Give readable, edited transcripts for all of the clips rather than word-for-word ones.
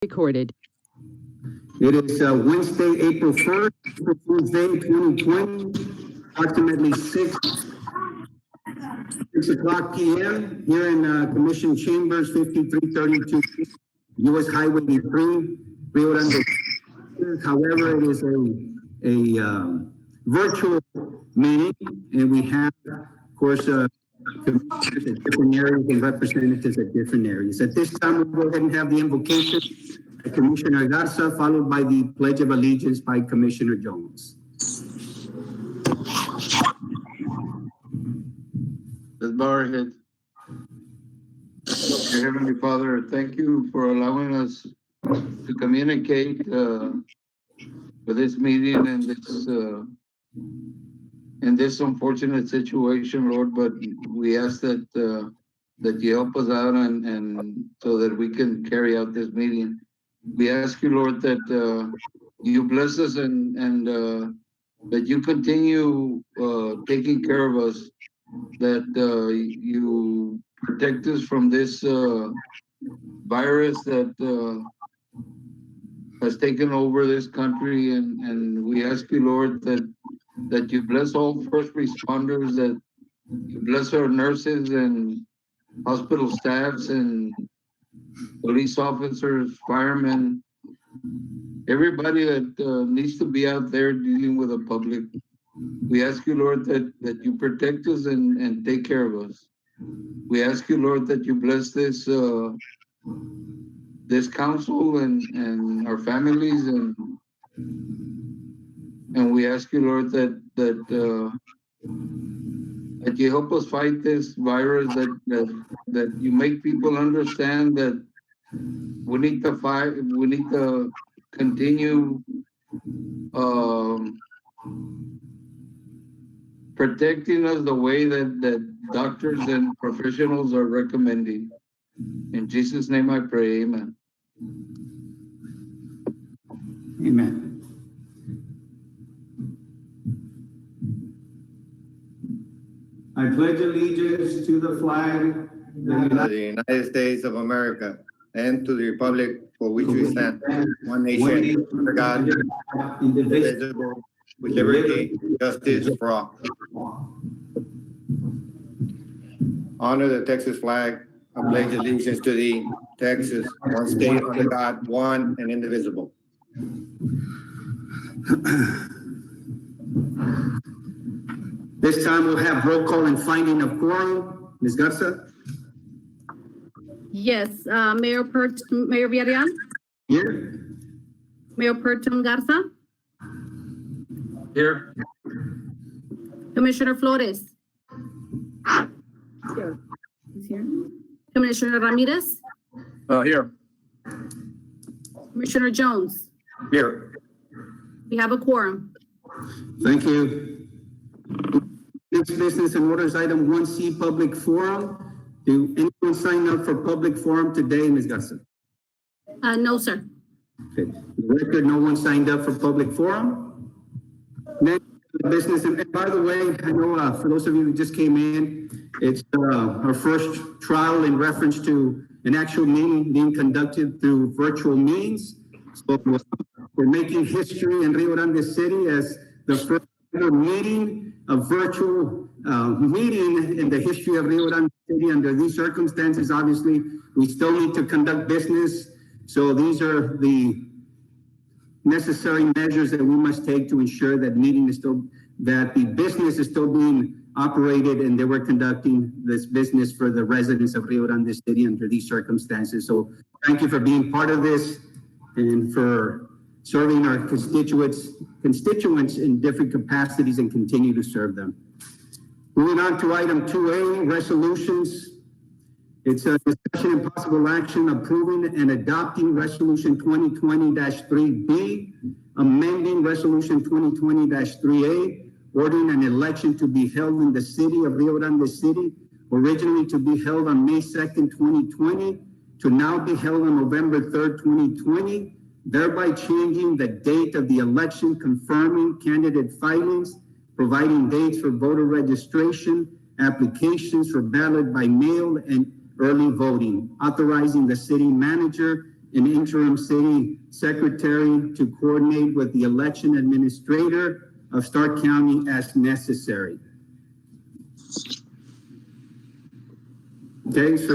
Recorded. It is Wednesday, April 1st, Tuesday, 2020, approximately 6 o'clock p.m. here in Commission Chambers, 5332 U.S. Highway 3, Rio Grande. However, it is a virtual meeting, and we have, of course, commissioners at different areas and representatives at different areas. At this time, we'll go ahead and have the invocation by Commissioner Garza, followed by the Pledge of Allegiance by Commissioner Jones. Let's bow our heads. Dear Heavenly Father, thank you for allowing us to communicate for this meeting in this unfortunate situation, Lord. But we ask that that you help us out and so that we can carry out this meeting. We ask you, Lord, that you bless us and that you continue taking care of us, that you protect us from this virus that has taken over this country, and we ask you, Lord, that you bless all first responders, that you bless our nurses and hospital staffs and police officers, firemen, everybody that needs to be out there dealing with the public. We ask you, Lord, that you protect us and take care of us. We ask you, Lord, that you bless this this council and our families, and we ask you, Lord, that you help us fight this virus, that you make people understand that we need to fight, we need to continue protecting us the way that doctors and professionals are recommending. In Jesus' name I pray, amen. Amen. I pledge allegiance to the flag of the United States of America and to the republic for which we stand, one nation, under God, indivisible, with liberty and justice for all. Honor the Texas flag. I pledge allegiance to thee, Texas, one state under God, one and indivisible. This time we'll have roll call and finding of quorum. Ms. Garza? Yes, Mayor Villarreal, Here. Mayor Perton Garza, Here. Commissioner Flores. Here. He's here. Commissioner Ramirez, Here. Commissioner Jones. Here. We have a quorum. Thank you. Next business and orders item 1C, public forum. Do anyone sign up for public forum today, Ms. Garza? No, sir. Okay. The record, no one signed up for public forum. Next business, and by the way, I know for those of you who just came in, it's our first trial in reference to an actual meeting being conducted through virtual means. So we're making history in Rio Grande City as the first meeting, a virtual meeting in the history of Rio Grande City. Under these circumstances, obviously, we still need to conduct business. So these are the necessary measures that we must take to ensure that the business is still being operated and that we're conducting this business for the residents of Rio Grande City under these circumstances. So thank you for being part of this and for serving our constituents in different capacities and continue to serve them. Moving on to item 2A, resolutions. It's a discussion and possible action approving and adopting resolution 2020-3B, amending resolution 2020-3A, ordering an election to be held in the city of Rio Grande City, originally to be held on May 2nd, 2020, to now be held on November 3rd, 2020, thereby changing the date of the election, confirming candidate filings, providing dates for voter registration, applications for ballot by mail, and early voting, authorizing the city manager an interim city secretary to coordinate with the election administrator of Stark County as necessary. Okay, so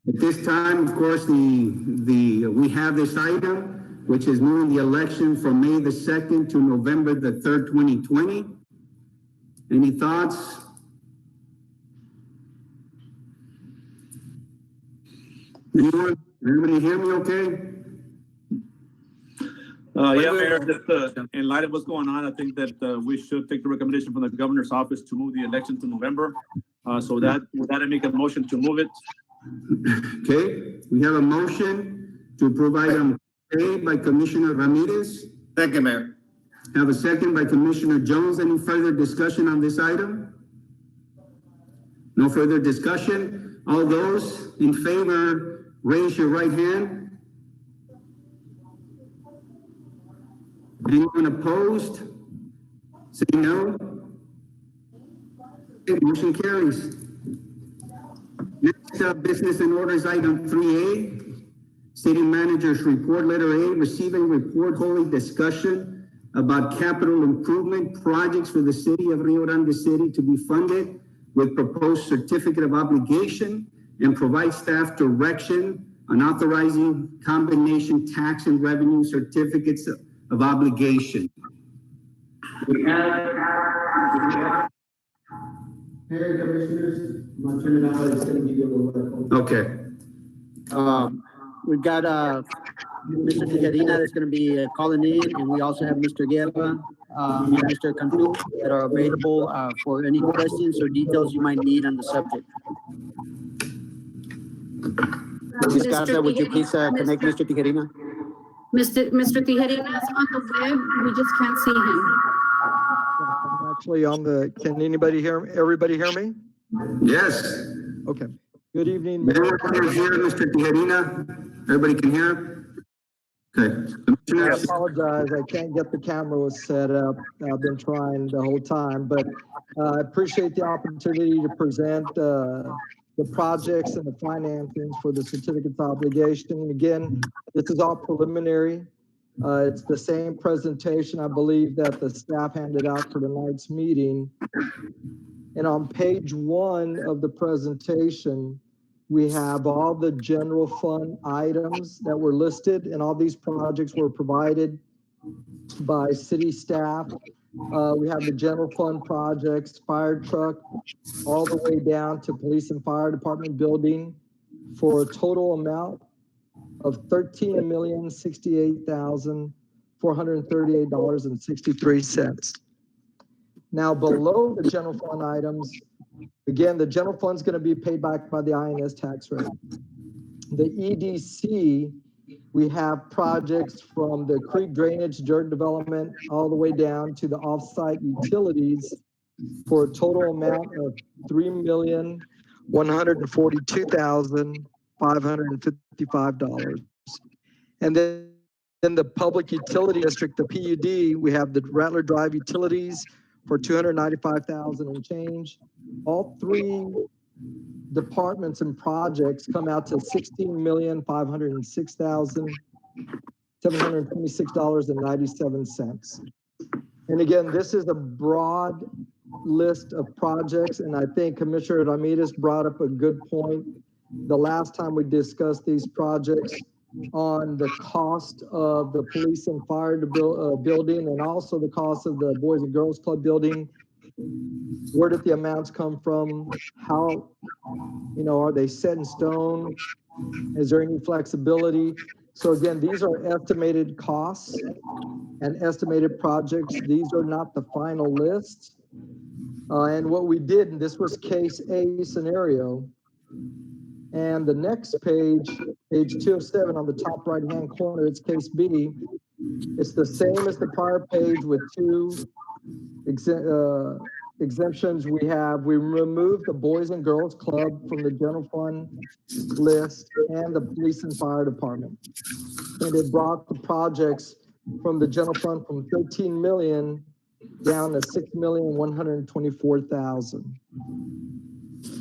at this time, of course, we have this item, which is moving the election from May the 2nd to November the 3rd, 2020. Any thoughts? Anyone? Everybody hear me okay? Yeah, Mayor, just in light of what's going on, I think that we should take the recommendation from the governor's office to move the election to November. So that, with that, I make a motion to move it. Okay, we have a motion to approve item A by Commissioner Ramirez. Second, Mayor. Have a second by Commissioner Jones. Any further discussion on this item? No further discussion. All those in favor, raise your right hand. Anyone opposed? Say no. Okay, motion carries. Next up, business and orders item 3A, city manager's report, letter A, receiving report holding discussion about capital improvement projects for the city of Rio Grande City to be funded with proposed certificate of obligation and provide staff direction on authorizing combination tax and revenue certificates of obligation. We have Hey, Commissioners, I'm gonna turn it on, it's gonna give you a little bit. okay. We've got, Mr. Tijerina that's gonna be calling in, and we also have Mr. Guerra, and Mr. Cantu that are available, for any questions or details you might need on the subject. Ms. Garza, would you please, connect Mr. Tijerina? Mr. Tijerina is on the web. We just can't see him. I'm actually on the, can everybody hear me? Yes. Okay. Good evening, Mayor. Everyone is here, Mr. Tijerina. Everybody can hear? Okay. I Commissioners? apologize, I can't get the camera set up. I've been trying the whole time, but I appreciate the opportunity to present the projects and the financings for the certificates of obligation. And again, this is all preliminary. It's the same presentation, I believe, that the staff handed out for tonight's meeting. And on page 1 of the presentation, we have all the general fund items that were listed, and all these projects were provided by city staff. We have the general fund projects, fire truck, all the way down to police and fire department building for a total amount of $13,068,438.63. Now, below the general fund items, again, the general fund is going to be paid back by the INS tax rate. The EDC, we have projects from the creek drainage, dirt development, all the way down to the offsite utilities for a total amount of $3,142,555. And then in the public utility district, the PUD, we have the Rattler Drive utilities for $295,000 and change. All 3 departments and projects come out to $16,506,726.97. And again, this is a broad list of projects, and I think Commissioner Ramirez brought up a good point. The last time we discussed these projects on the cost of the police and fire building, and also the cost of the Boys and Girls Club building. Where did the amounts come from? How, are they set in stone? Is there any flexibility? So again, these are estimated costs and estimated projects. These are not the final lists. And what we did, and this was case A scenario, and the next page, page 207 on the top right-hand corner, it's case B. It's the same as the prior page with 2 exemptions. We removed the Boys and Girls Club from the general fund list and the police and fire department. And it brought the projects from the general fund from 13 million down to 6,124,000.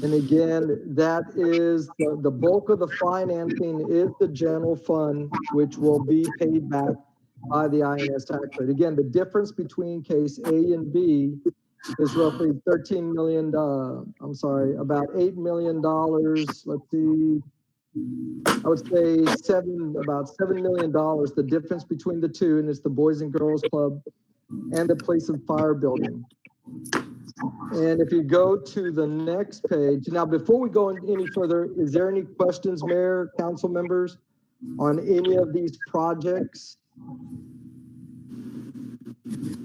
And again, that is the bulk of the financing is the general fund, which will be paid back by the INS tax rate. Again, the difference between case A and B is roughly 13 million, I'm sorry, about $8 million. Let's see, I would say about $7 million, the difference between the two, and it's the Boys and Girls Club and the Police and Fire Building. And if you go to the next page, now before we go any further, is there any questions, Mayor, council members, on any of these projects?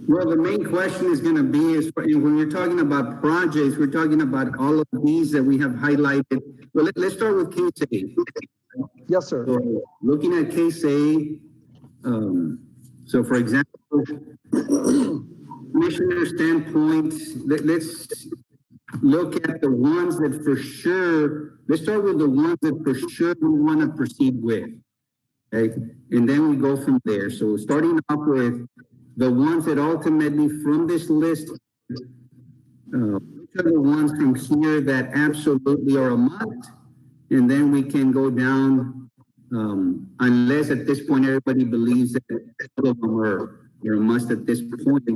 Well, the main question is gonna be is, when we're talking about projects, we're talking about all of these that we have highlighted. Well, let's start with case A. Yes, sir. So looking at case A, so for example, commissioner standpoint, let's look at the ones that for sure, let's start with the ones that for sure we want to proceed with. Okay, and then we go from there. So starting off with the ones that ultimately from this list, which are the ones from here that absolutely are a must, and then we can go down, unless at this point everybody believes that all of them are a must at this point.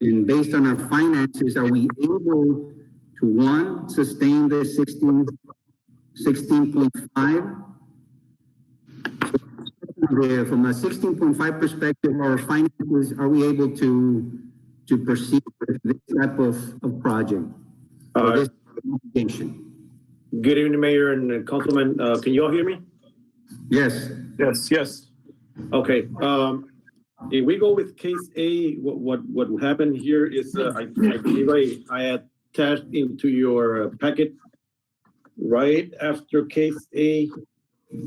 And based on our finances, are we able to, one, sustain the 16.5? From a 16.5 perspective, our finances, are we able to proceed with this type of project? Or this application? Good evening, Mayor and Councilman. Can you all hear me? Yes. Yes. Okay. If we go with case A, what happened here is I believe I attached into your packet right after case A,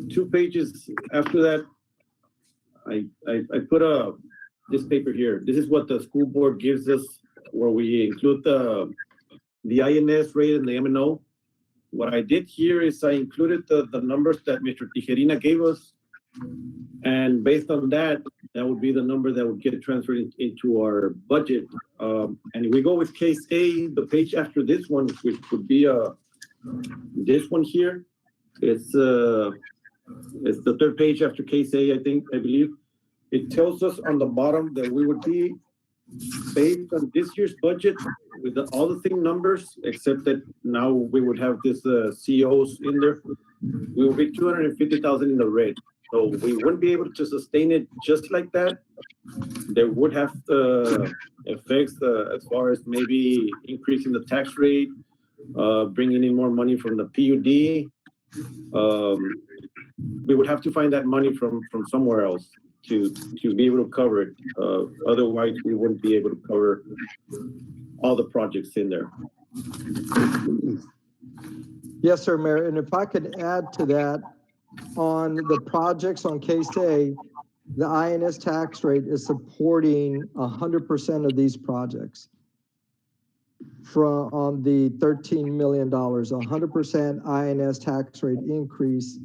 2 pages after that. I put this paper here. This is what the school board gives us, where we include the INS rate and the M&O. What I did here is I included the numbers that Mr. Tijerina gave us. And based on that, that would be the number that would get transferred into our budget. And if we go with case A, the page after this one, which would be this one here, it's the 3rd page after case A, I believe. It tells us on the bottom that we would be, based on this year's budget, with all the same numbers, except that now we would have this COs in there. We will be 250,000 in the red. So we wouldn't be able to sustain it just like that. There would have effects as far as maybe increasing the tax rate, bringing in more money from the PUD. We would have to find that money from somewhere else to be able to cover it. Otherwise, we wouldn't be able to cover all the projects in there. Yes, sir, Mayor. And if I could add to that, on the projects on case A, the INS tax rate is supporting 100% of these projects. On the $13 million, 100% INS tax rate increase.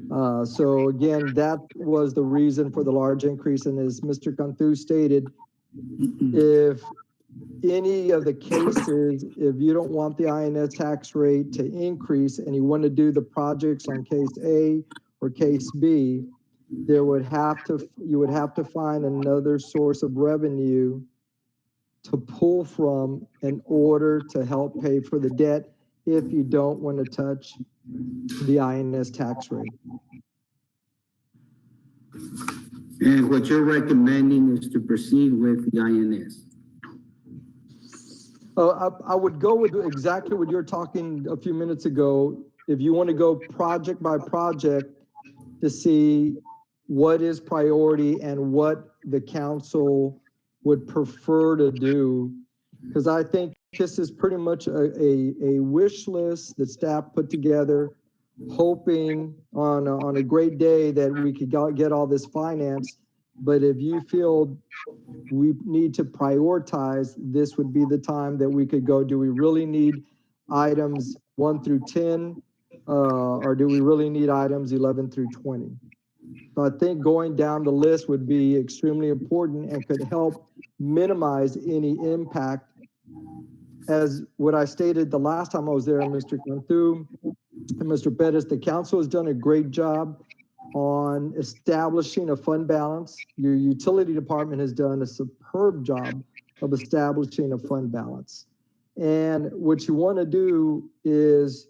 So again, that was the reason for the large increase. And as Mr. Cantu stated, if any of the cases, if you don't want the INS tax rate to increase and you want to do the projects on case A or case B, you would have to find another source of revenue to pull from in order to help pay for the debt if you don't want to touch the INS tax rate. And what you're recommending is to proceed with the INS. I would go with exactly what you're talking a few minutes ago. If you want to go project by project to see what is priority and what the council would prefer to do, because I think this is pretty much a wish list that staff put together, hoping on a great day that we could get all this financed. But if you feel we need to prioritize, this would be the time that we could go, do we really need items 1 through 10? Or do we really need items 11 through 20? So I think going down the list would be extremely important and could help minimize any impact as what I stated the last time I was there, Mr. Cantu and Mr. Pettis, the council has done a great job on establishing a fund balance. Your utility department has done a superb job of establishing a fund balance. And what you want to do is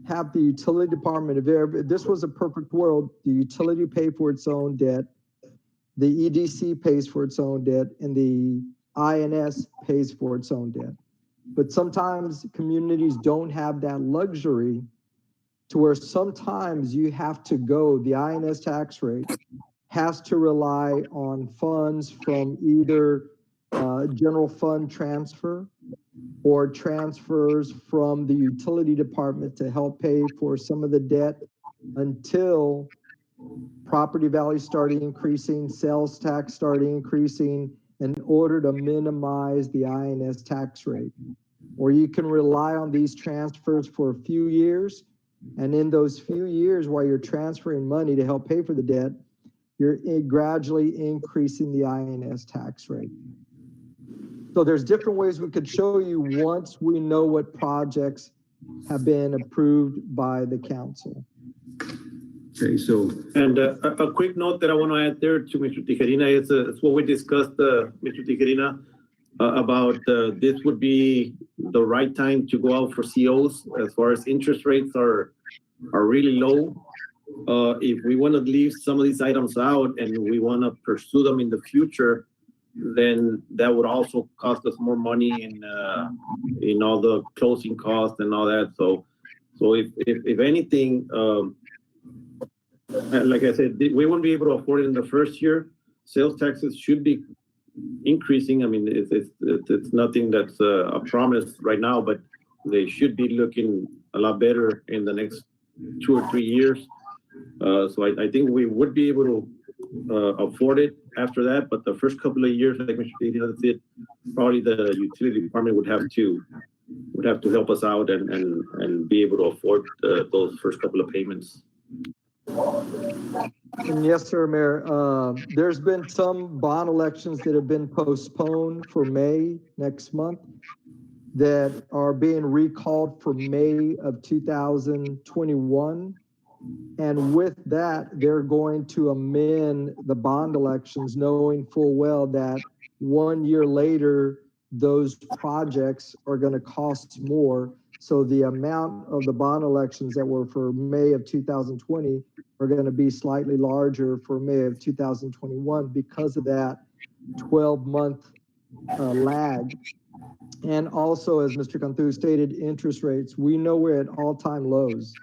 have the utility department, if this was a perfect world, the utility pay for its own debt, the EDC pays for its own debt, and the INS pays for its own debt. But sometimes communities don't have that luxury to where sometimes you have to go, the INS tax rate has to rely on funds from either general fund transfer or transfers from the utility department to help pay for some of the debt until property values start increasing, sales tax start increasing in order to minimize the INS tax rate. Or you can rely on these transfers for a few years, and in those few years while you're transferring money to help pay for the debt, you're gradually increasing the INS tax rate. So there's different ways we could show you once we know what projects have been approved by the council. Okay, so And a quick note that I want to add there to Mr. Tijerina is what we discussed, Mr. Tijerina, about this would be the right time to go out for COs as far as interest rates are really low. If we want to leave some of these items out and we want to pursue them in the future, then that would also cost us more money in all the closing costs and all that. So if anything, like I said, we won't be able to afford it in the first year. Sales taxes should be increasing. I mean, it's nothing that's a promise right now, but they should be looking a lot better in the next 2 or 3 years. So I think we would be able to afford it after that, but the first couple of years, like Mr. Tijerina said, probably the utility department would have to help us out and be able to afford those first couple of payments. And yes, sir, Mayor, there's been some bond elections that have been postponed for May next month that are being recalled for May of 2021. And with that, they're going to amend the bond elections, knowing full well that 1 year later, those projects are going to cost more. So the amount of the bond elections that were for May of 2020 are going to be slightly larger for May of 2021 because of that 12-month lag. And also, as Mr. Cantu stated, interest rates, we know we're at all-time lows.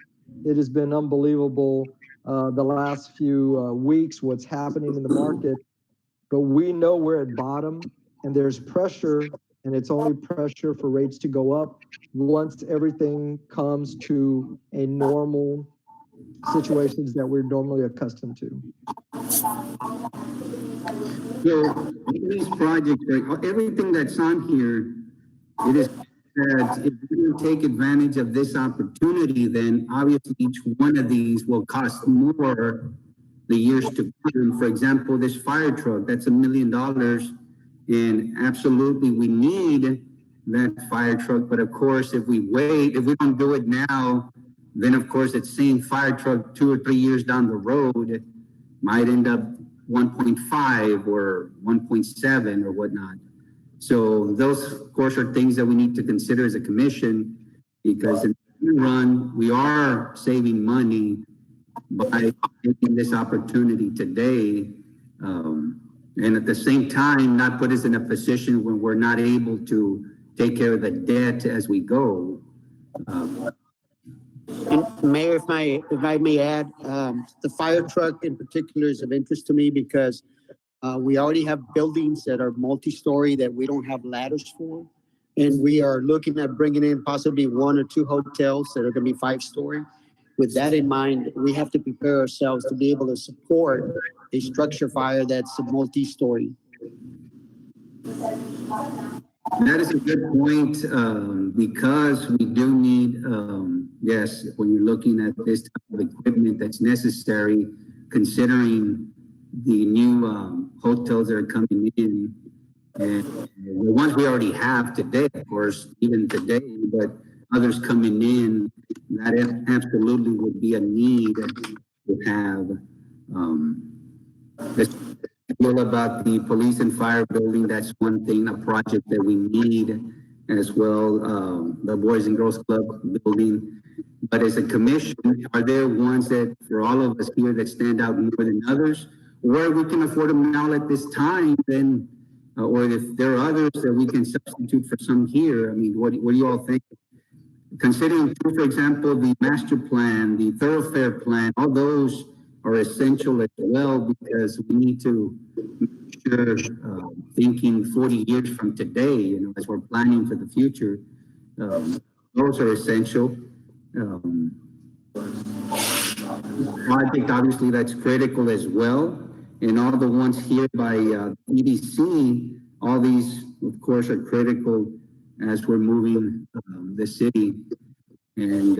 It has been unbelievable the last few weeks, what's happening in the market, but we know we're at bottom and there's pressure, and it's only pressure for rates to go up once everything comes to a normal situations that we're normally accustomed to. So these projects, everything that's on here, it is that if we take advantage of this opportunity, then obviously each one of these will cost more the years to come. For example, this fire truck, that's $1 million. And absolutely we need that fire truck. But of course, if we wait, if we don't do it now, then of course that same fire truck 2 or 3 years down the road might end up 1.5 or 1.7 or whatnot. So those, of course, are things that we need to consider as a commission, because in the long run, we are saving money by taking this opportunity today. And at the same time, not put us in a position where we're not able to take care of the debt as we go. And Mayor, if I may add, the fire truck in particular is of interest to me because we already have buildings that are multi-story that we don't have ladders for. And we are looking at bringing in possibly 1 or 2 hotels that are going to be 5-story. With that in mind, we have to prepare ourselves to be able to support a structure fire that's a multi-story. That is a good point, because we do need, yes, when you're looking at this type of equipment that's necessary, considering the new hotels that are coming in, And the ones we already have today, of course, even today, but others coming in, that absolutely would be a need to have. This deal about the police and fire building, that's one thing, a project that we need as well. The Boys and Girls Club building. But as a commission, are there ones that, for all of us here, that stand out more than others? Or we can afford them now at this time, then, or if there are others that we can substitute for some here, I mean, what do you all think? Considering, for example, the master plan, the thoroughfare plan, all those are essential as well, because we need to make sure, thinking 40 years from today, you know, as we're planning for the future, those are essential. Project, obviously, that's critical as well. And all the ones here by EDC, all these, of course, are critical as we're moving the city. And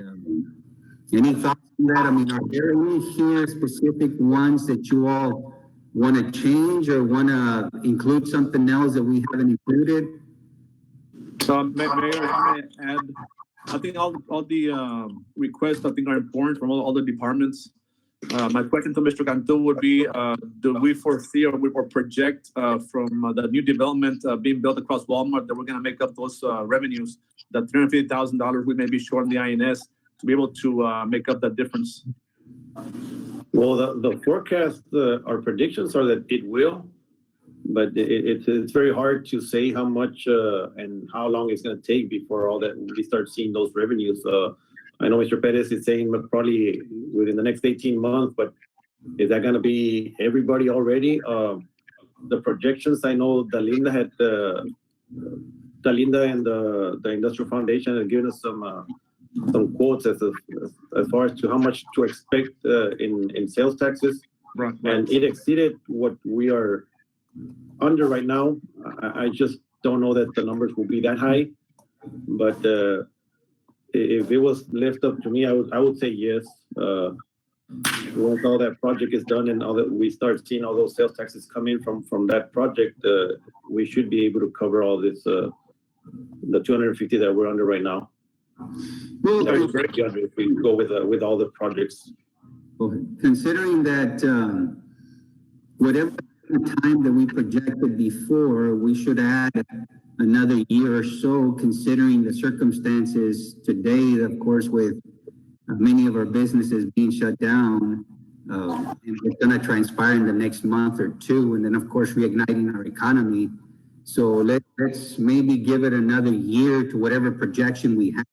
any thoughts on that? I mean, are there any here specific ones that you all want to change or want to include something else that we haven't included? Mayor, if I may add, I think all the requests I think are important from all the departments. My question to Mr. Cantu would be, do we foresee or project from the new development being built across Walmart that we're going to make up those revenues, that $350,000 we may be short in the INS, to be able to make up that difference? Well, the forecast, our predictions are that it will, but it's very hard to say how much and how long it's going to take before all that we start seeing those revenues. I know Mr. Perez is saying probably within the next 18 months, but is that going to be everybody already? The projections, I know Dalinda and the Industrial Foundation have given us some quotes as far as to how much to expect in sales taxes. Right. And it exceeded what we are under right now. I just don't know that the numbers will be that high, but if it was left up to me, I would say yes. Once all that project is done and all that we start seeing all those sales taxes come in from that project, we should be able to cover all this, the 250 that we're under right now. Well, if we go with all the projects. considering that whatever time that we projected before, we should add another year or so, considering the circumstances today, of course, with many of our businesses being shut down. And it's going to transpire in the next month or two, and then of course reigniting our economy. So let's maybe give it another year to whatever projection we have,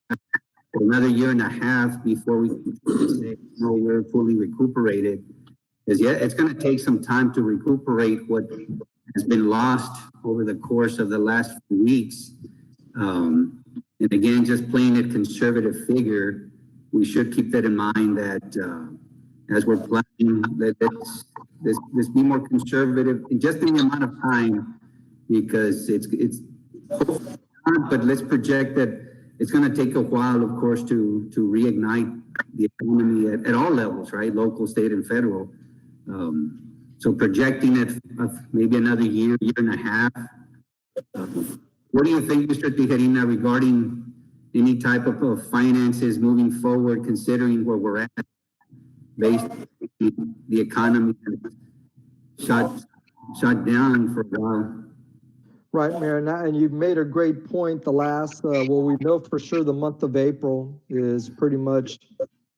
or another year and a half before we say, no, we're fully recuperated. Because yeah, it's going to take some time to recuperate what has been lost over the course of the last few weeks. And again, just playing a conservative figure, we should keep that in mind that as we're planning, let's be more conservative just in the amount of time, because it's but let's project that it's going to take a while, of course, to reignite the economy at all levels, right? Local, state, and federal. So projecting it maybe another year and a half. What do you think, Mr. Tijerina, regarding any type of finances moving forward, considering where we're at, based on the economy shut down for a while? Right, Mayor, and you've made a great point. The last, well, we know for sure the month of April is pretty much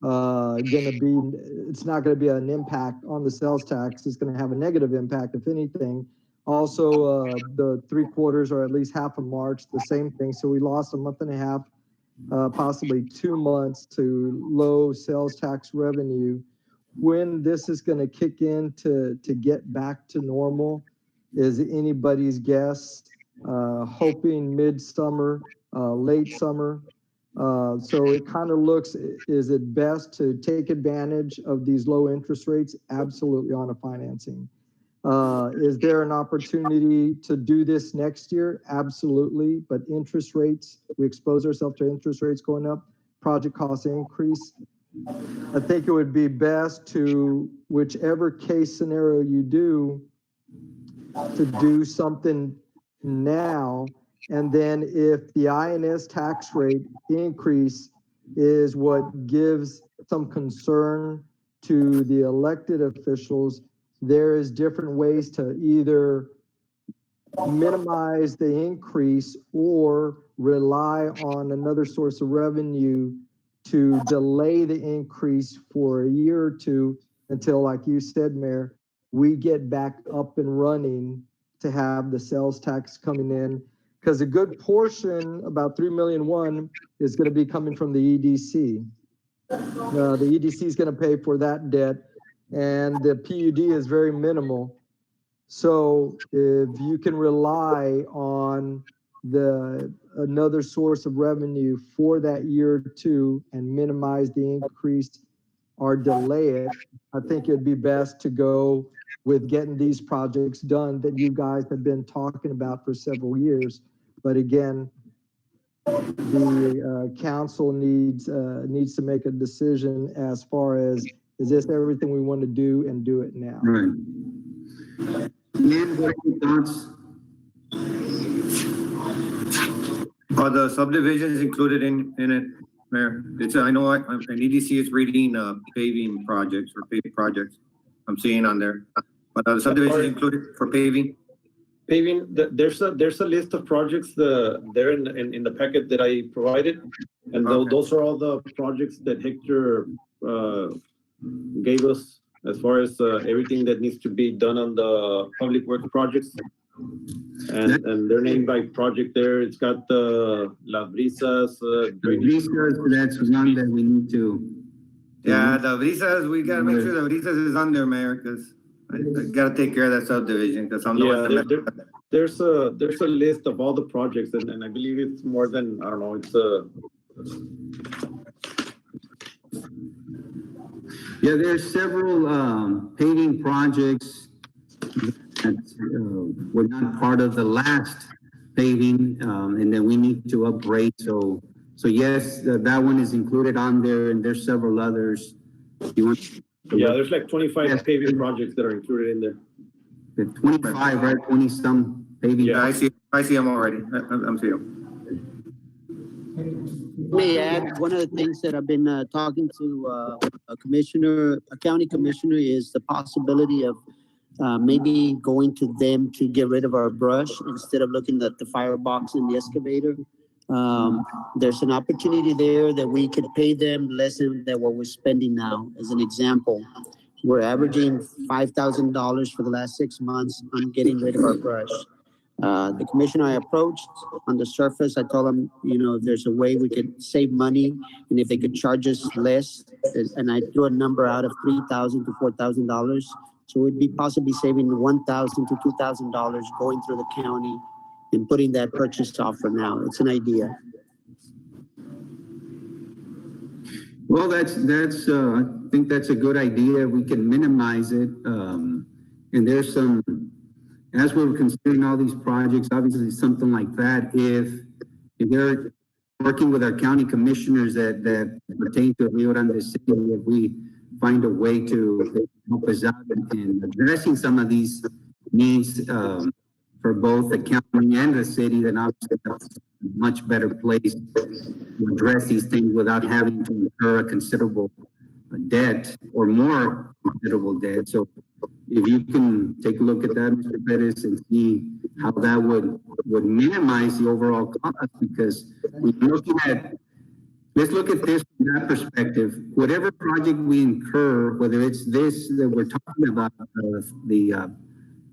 it's not going to be an impact on the sales tax. It's going to have a negative impact, if anything. Also, the 3 quarters or at least half of March, the same thing. So we lost a month and a half, possibly 2 months to low sales tax revenue. When this is going to kick in to get back to normal is anybody's guess. Hoping midsummer, late summer. So it kind of looks, is it best to take advantage of these low interest rates? Absolutely, on a financing. Is there an opportunity to do this next year? Absolutely, but interest rates, we expose ourselves to interest rates going up, project costs increase. I think it would be best to, whichever case scenario you do, to do something now. And then if the INS tax rate increase is what gives some concern to the elected officials, there is different ways to either minimize the increase or rely on another source of revenue to delay the increase for a year or two until, like you said, Mayor, we get back up and running to have the sales tax coming in. Because a good portion, about 3,000,001, is going to be coming from the EDC. The EDC is going to pay for that debt, and the PUD is very minimal. So if you can rely on another source of revenue for that year or two and minimize the increase or delay it, I think it'd be best to go with getting these projects done that you guys have been talking about for several years. But again, the council needs to make a decision as far as, is this everything we want to do, and do it now. Right. Ian, what are your thoughts? Are the subdivisions included in it, Mayor? I know an EDC is reading paving projects or paving projects. I'm seeing on there. But are the subdivisions included for paving? Paving, there's a list of projects there in the packet that I provided, and those are all the projects that Hector gave us as far as everything that needs to be done on the public works projects. And they're named by project there. It's got the Las Brisas. That's one that we need to. Yeah, the Brisas, we gotta make sure the Brisas is on there, Mayor, because I gotta take care of that subdivision, because I'm the one that there's a list of all the projects, and I believe it's more than, I don't know, it's Yeah, there's several paving projects that were not part of the last paving, and then we need to upgrade. So yes, that one is included on there, and there's several others. there's like 25 paving projects that are included in there. The 25, right? 20 some paving. Yeah, I see them already. I'm seeing them. May I add, one of the things that I've been talking to a county commissioner, is the possibility of maybe going to them to get rid of our brush instead of looking at the firebox and the excavator. There's an opportunity there that we could pay them less than what we're spending now. As an example, we're averaging $5,000 for the last 6 months on getting rid of our brush. The commissioner I approached, on the surface, I told him, if there's a way we could save money, and if they could charge us less, and I threw a number out of $3,000 to $4,000. So we'd be possibly saving $1,000 to $2,000 going through the county and putting that purchase off for now. It's an idea. Well, I think that's a good idea. We can minimize it. And there's some, as we're considering all these projects, obviously something like that, if they're working with our county commissioners that pertain to Rio Grande City, if we find a way to help us out in addressing some of these needs for both the county and the city, then obviously that's a much better place to address these things without having to incur a considerable debt or more considerable debt. So if you can take a look at that, Mr. Perez, and see how that would minimize the overall cost, because we're looking at, let's look at this from that perspective. Whatever project we incur, whether it's this that we're talking about,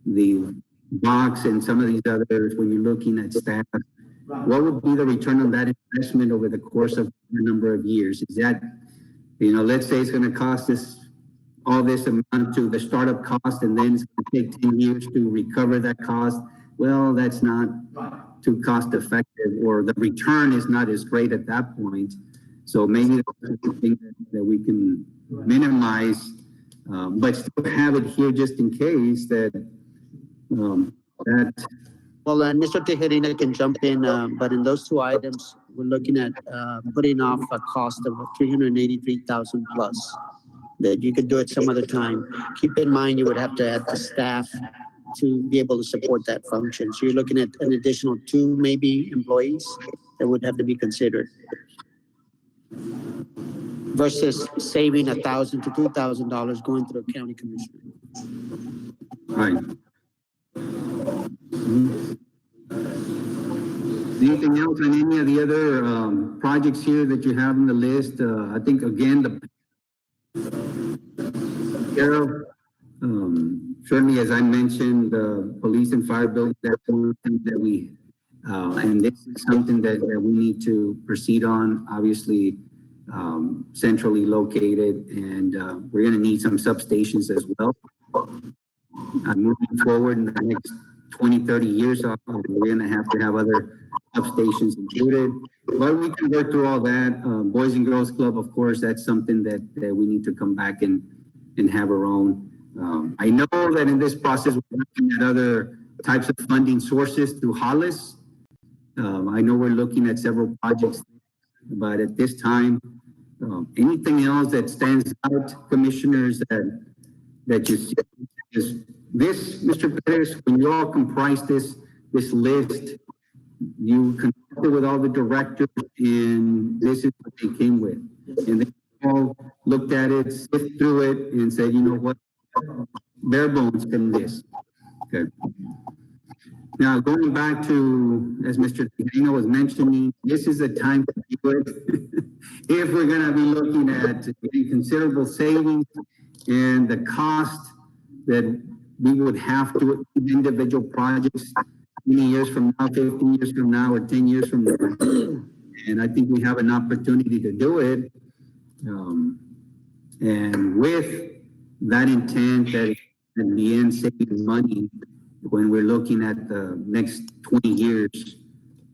the box and some of these others, when you're looking at staff, what would be the return on that investment over the course of a number of years? Is that, let's say it's going to cost us all this amount to the startup cost, and then it's going to take 10 years to recover that cost. Well, that's not too cost effective, or the return is not as great at that point. So maybe that's something that we can minimize, but still have it here just in case that. Well, Mr. Tejerina can jump in, but in those two items, we're looking at putting off a cost of $383,000 plus. That you could do it some other time. Keep in mind, you would have to add the staff to be able to support that function. So you're looking at an additional 2 maybe employees that would have to be considered versus saving $1,000 to $2,000 going through a county commissioner. Right. Anything else on any of the other projects here that you have on the list? I think again, the sheriff, certainly as I mentioned, the police and fire building, that's one of the things that we, and this is something that we need to proceed on, obviously, centrally located, and we're gonna need some substations as well. Moving forward in the next 20, 30 years, we're gonna have to have other substations included. But we can work through all that. Boys and Girls Club, of course, that's something that we need to come back and have our own. I know that in this process, we're looking at other types of funding sources through Hollis. I know we're looking at several projects, but at this time, anything else that stands out, commissioners, that you see is this, Mr. Perez, when you all comprise this list, you connected with all the directors, and this is what they came with. And they all looked at it, sift through it, and said, you know what, bare bones than this. Okay. Now, going back to, as Mr. Tejano was mentioning, this is a time to do it. If we're gonna be looking at considerable savings and the cost that we would have to individual projects many years from now, 15 years from now, or 10 years from now. And I think we have an opportunity to do it. And with that intent that in the end saving money when we're looking at the next 20 years.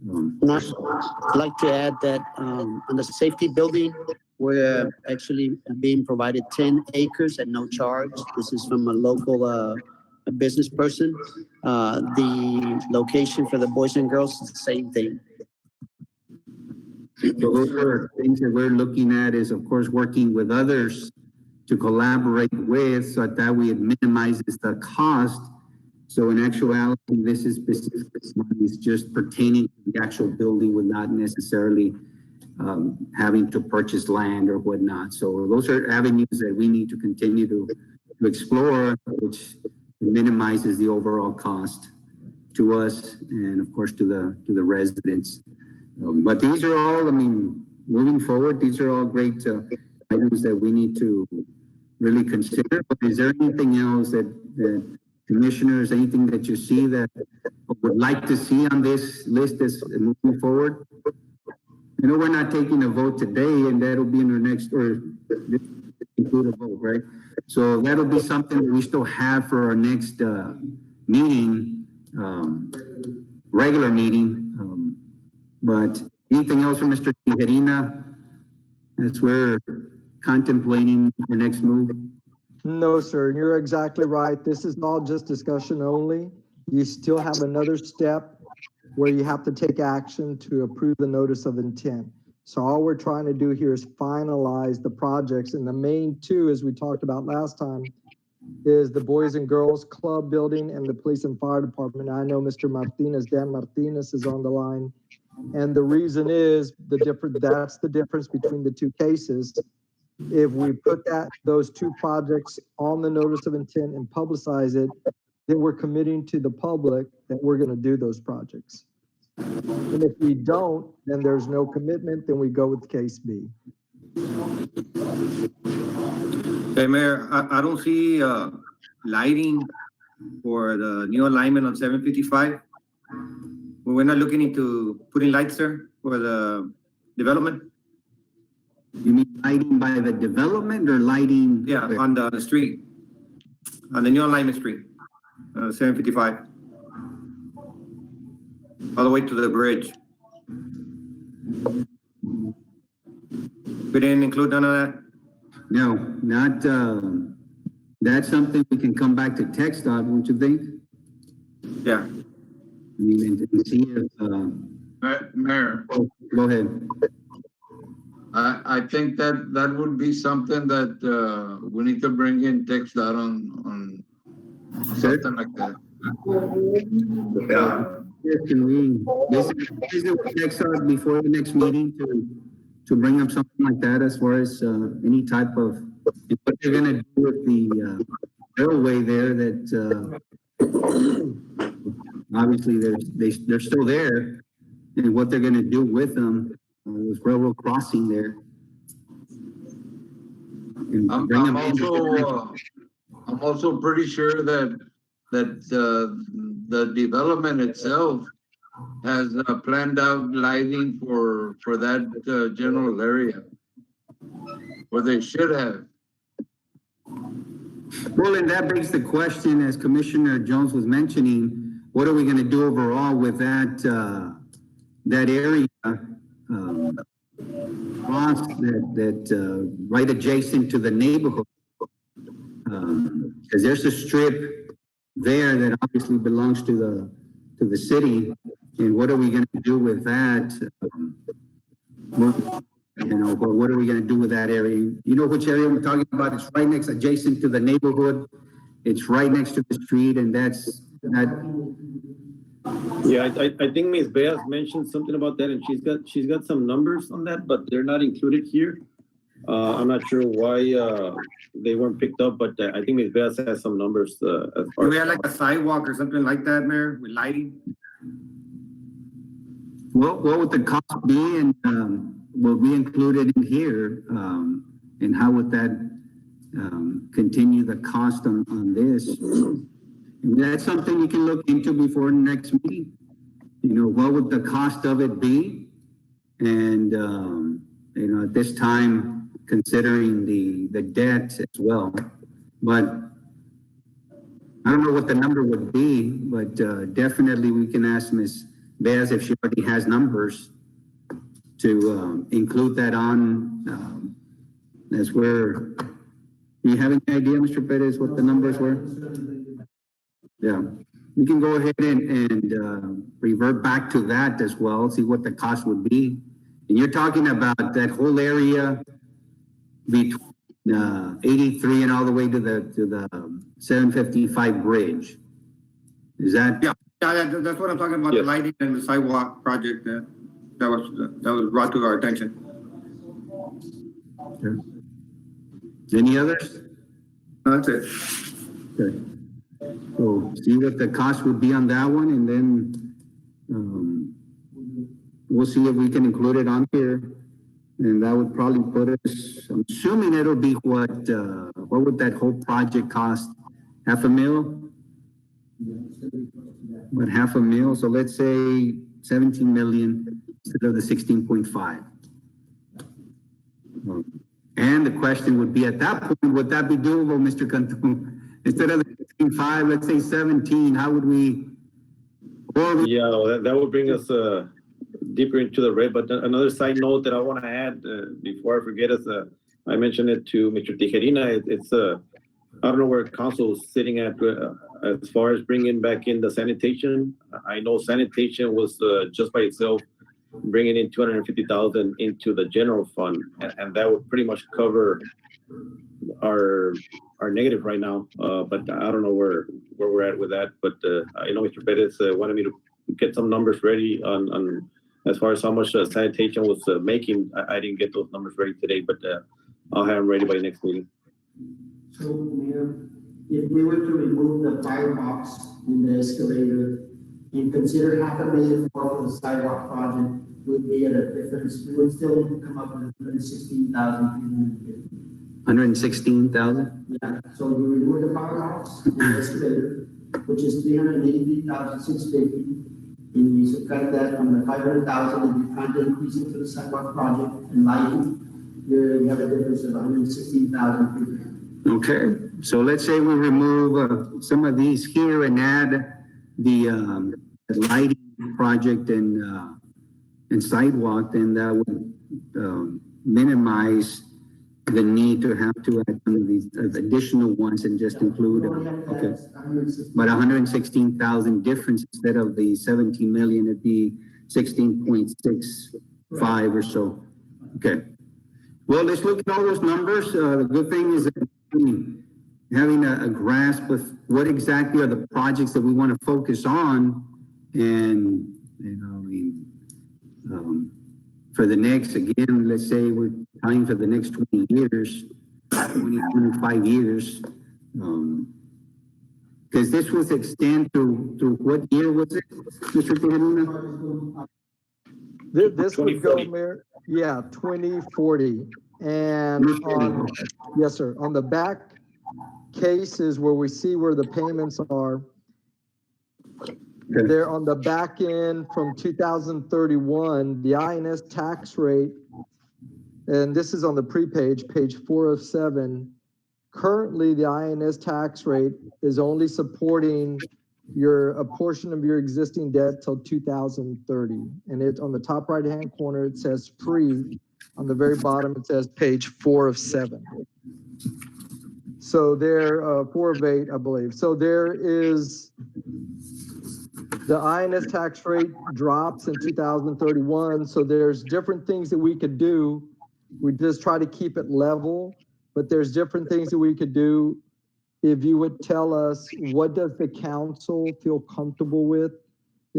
I'd like to add that on the safety building, we're actually being provided 10 acres at no charge. This is from a local a business person. The location for the Boys and Girls is the same thing. So those are things that we're looking at is, of course, working with others to collaborate with so that way it minimizes the cost. So in actuality, this is business money is just pertaining to the actual building, would not necessarily having to purchase land or whatnot. So those are avenues that we need to continue to explore, which minimizes the overall cost to us and of course to the residents. But these are all, I mean, moving forward, these are all great items that we need to really consider. But is there anything else that commissioners, anything that you see that would like to see on this list as moving forward? I know we're not taking a vote today, and that'll be in our next, or include a vote, right? So that'll be something that we still have for our next meeting, regular meeting. But anything else from Mr. Tijerina as we're contemplating the next move? No, sir, you're exactly right. This is all just discussion only. You still have another step where you have to take action to approve the notice of intent. So all we're trying to do here is finalize the projects, and the main two, as we talked about last time, is the Boys and Girls Club building and the Police and Fire Department. I know Mr. Martinez, Dan Martinez is on the line. And the reason is that's the difference between the two cases. If we put those two projects on the notice of intent and publicize it, then we're committing to the public that we're going to do those projects. And if we don't, then there's no commitment, then we go with case B. Hey, Mayor, I don't see lighting for the new alignment on 755. We're not looking into putting lights there for the development? You mean lighting by the development or lighting? Yeah, on the street, on the new alignment street, 755. All the way to the bridge. We didn't include none of that? No, not, that's something we can come back to text on, won't you think? Yeah. I mean, and see if, Mayor, go ahead. I think that would be something that we need to bring in text out on something like that. Yes, can we basically visit with Nexar before the next meeting to bring up something like that as far as any type of, what they're gonna do with the railway there that obviously they're still there, and what they're gonna do with them, with railroad crossing there. And I'm, bring I'm them in. also, I'm also pretty sure that the development itself has planned out lighting for that general area, or they should have. Well, and that begs the question, as Commissioner Jones was mentioning, what are we gonna do overall with that area? Cross that right adjacent to the neighborhood. Cause there's a strip there that obviously belongs to the city. And what are we gonna do with that? You know, but what are we gonna do with that area? You know which area I'm talking about? It's right next, adjacent to the neighborhood. It's right next to the street, and that's that. Yeah, I think Ms. Beas mentioned something about that, and she's got some numbers on that, but they're not included here. I'm not sure why they weren't picked up, but I think Ms. Beas has some numbers as Do far we as. have like a sidewalk or something like that, Mayor, with lighting? What would the cost be, and will be included in here? And how would that continue the cost on this? And that's something you can look into before next meeting. You know, what would the cost of it be? And you know, at this time, considering the debt as well. But I don't know what the number would be, but definitely we can ask Ms. Beas if she already has numbers to include that on as we're. Do you have any idea, Mr. Perez, what the numbers were? Yeah, we can go ahead and revert back to that as well, see what the cost would be. And you're talking about that whole area between 83 and all the way to the 755 bridge. Is that? Yeah, that's what I'm talking about, the Yes. lighting and the sidewalk project that was brought to our attention. Any others? That's it. Okay. So see what the cost would be on that one, and then we'll see if we can include it on here. And that would probably put us, I'm assuming it'll be what would that whole project cost? $500,000? What, $500,000? So let's say 17 million instead of the 16.5. And the question would be, at that point, would that be doable, Mr. Cantu? Instead of the 16.5, let's say 17, how would we? Yeah, that would bring us deeper into the red. But another side note that I want to add before I forget is I mentioned it to Mr. Tijerina. It's I don't know where council is sitting at as far as bringing back in the sanitation. I know sanitation was just by itself bringing in 250,000 into the general fund, and that would pretty much cover our negative right now. But I don't know where we're at with that. But I know Mr. Perez wanted me to get some numbers ready on as far as how much sanitation was making. I didn't get those numbers ready today, but I'll have them ready by next meeting. So, Mayor, if we were to remove the firebox and the escalator and consider $500,000 for the sidewalk project, would be at a difference. We would still come up with 116,350. 116,000? Yeah, so we remove the firebox and the escalator, which is 383,650. And you subtract that from the 500,000 and you're trying to increase it to the sidewalk project and lighting, you have a difference of 116,000. Okay, so let's say we remove some of these here and add the lighting project and sidewalk, then that would minimize the need to have to add some of these additional ones and just include, okay. But 116,000 difference instead of the 17 million, it'd be 16.65 or so. Okay. Well, let's look at all those numbers. The good thing is that having a grasp of what exactly are the projects that we want to focus on, and for the next, again, let's say we're planning for the next 20 years, 25 years. Because this was extend to what year was it, Mr. Tijerina? This would go, 2040. Mayor, yeah, 2040. And on, yes, sir, on the back cases where we see where the payments are, they're on the back end from 2031, the INS tax rate, and this is on the pre-page, page 4 of 7. Currently, the INS tax rate is only supporting a portion of your existing debt till 2030. And it, on the top right-hand corner, it says free. On the very bottom, it says page 4 of 7. So there, 4 of 8, I believe. So there is, the INS tax rate drops in 2031. So there's different things that we could do. We just try to keep it level, but there's different things that we could do. If you would tell us, what does the council feel comfortable with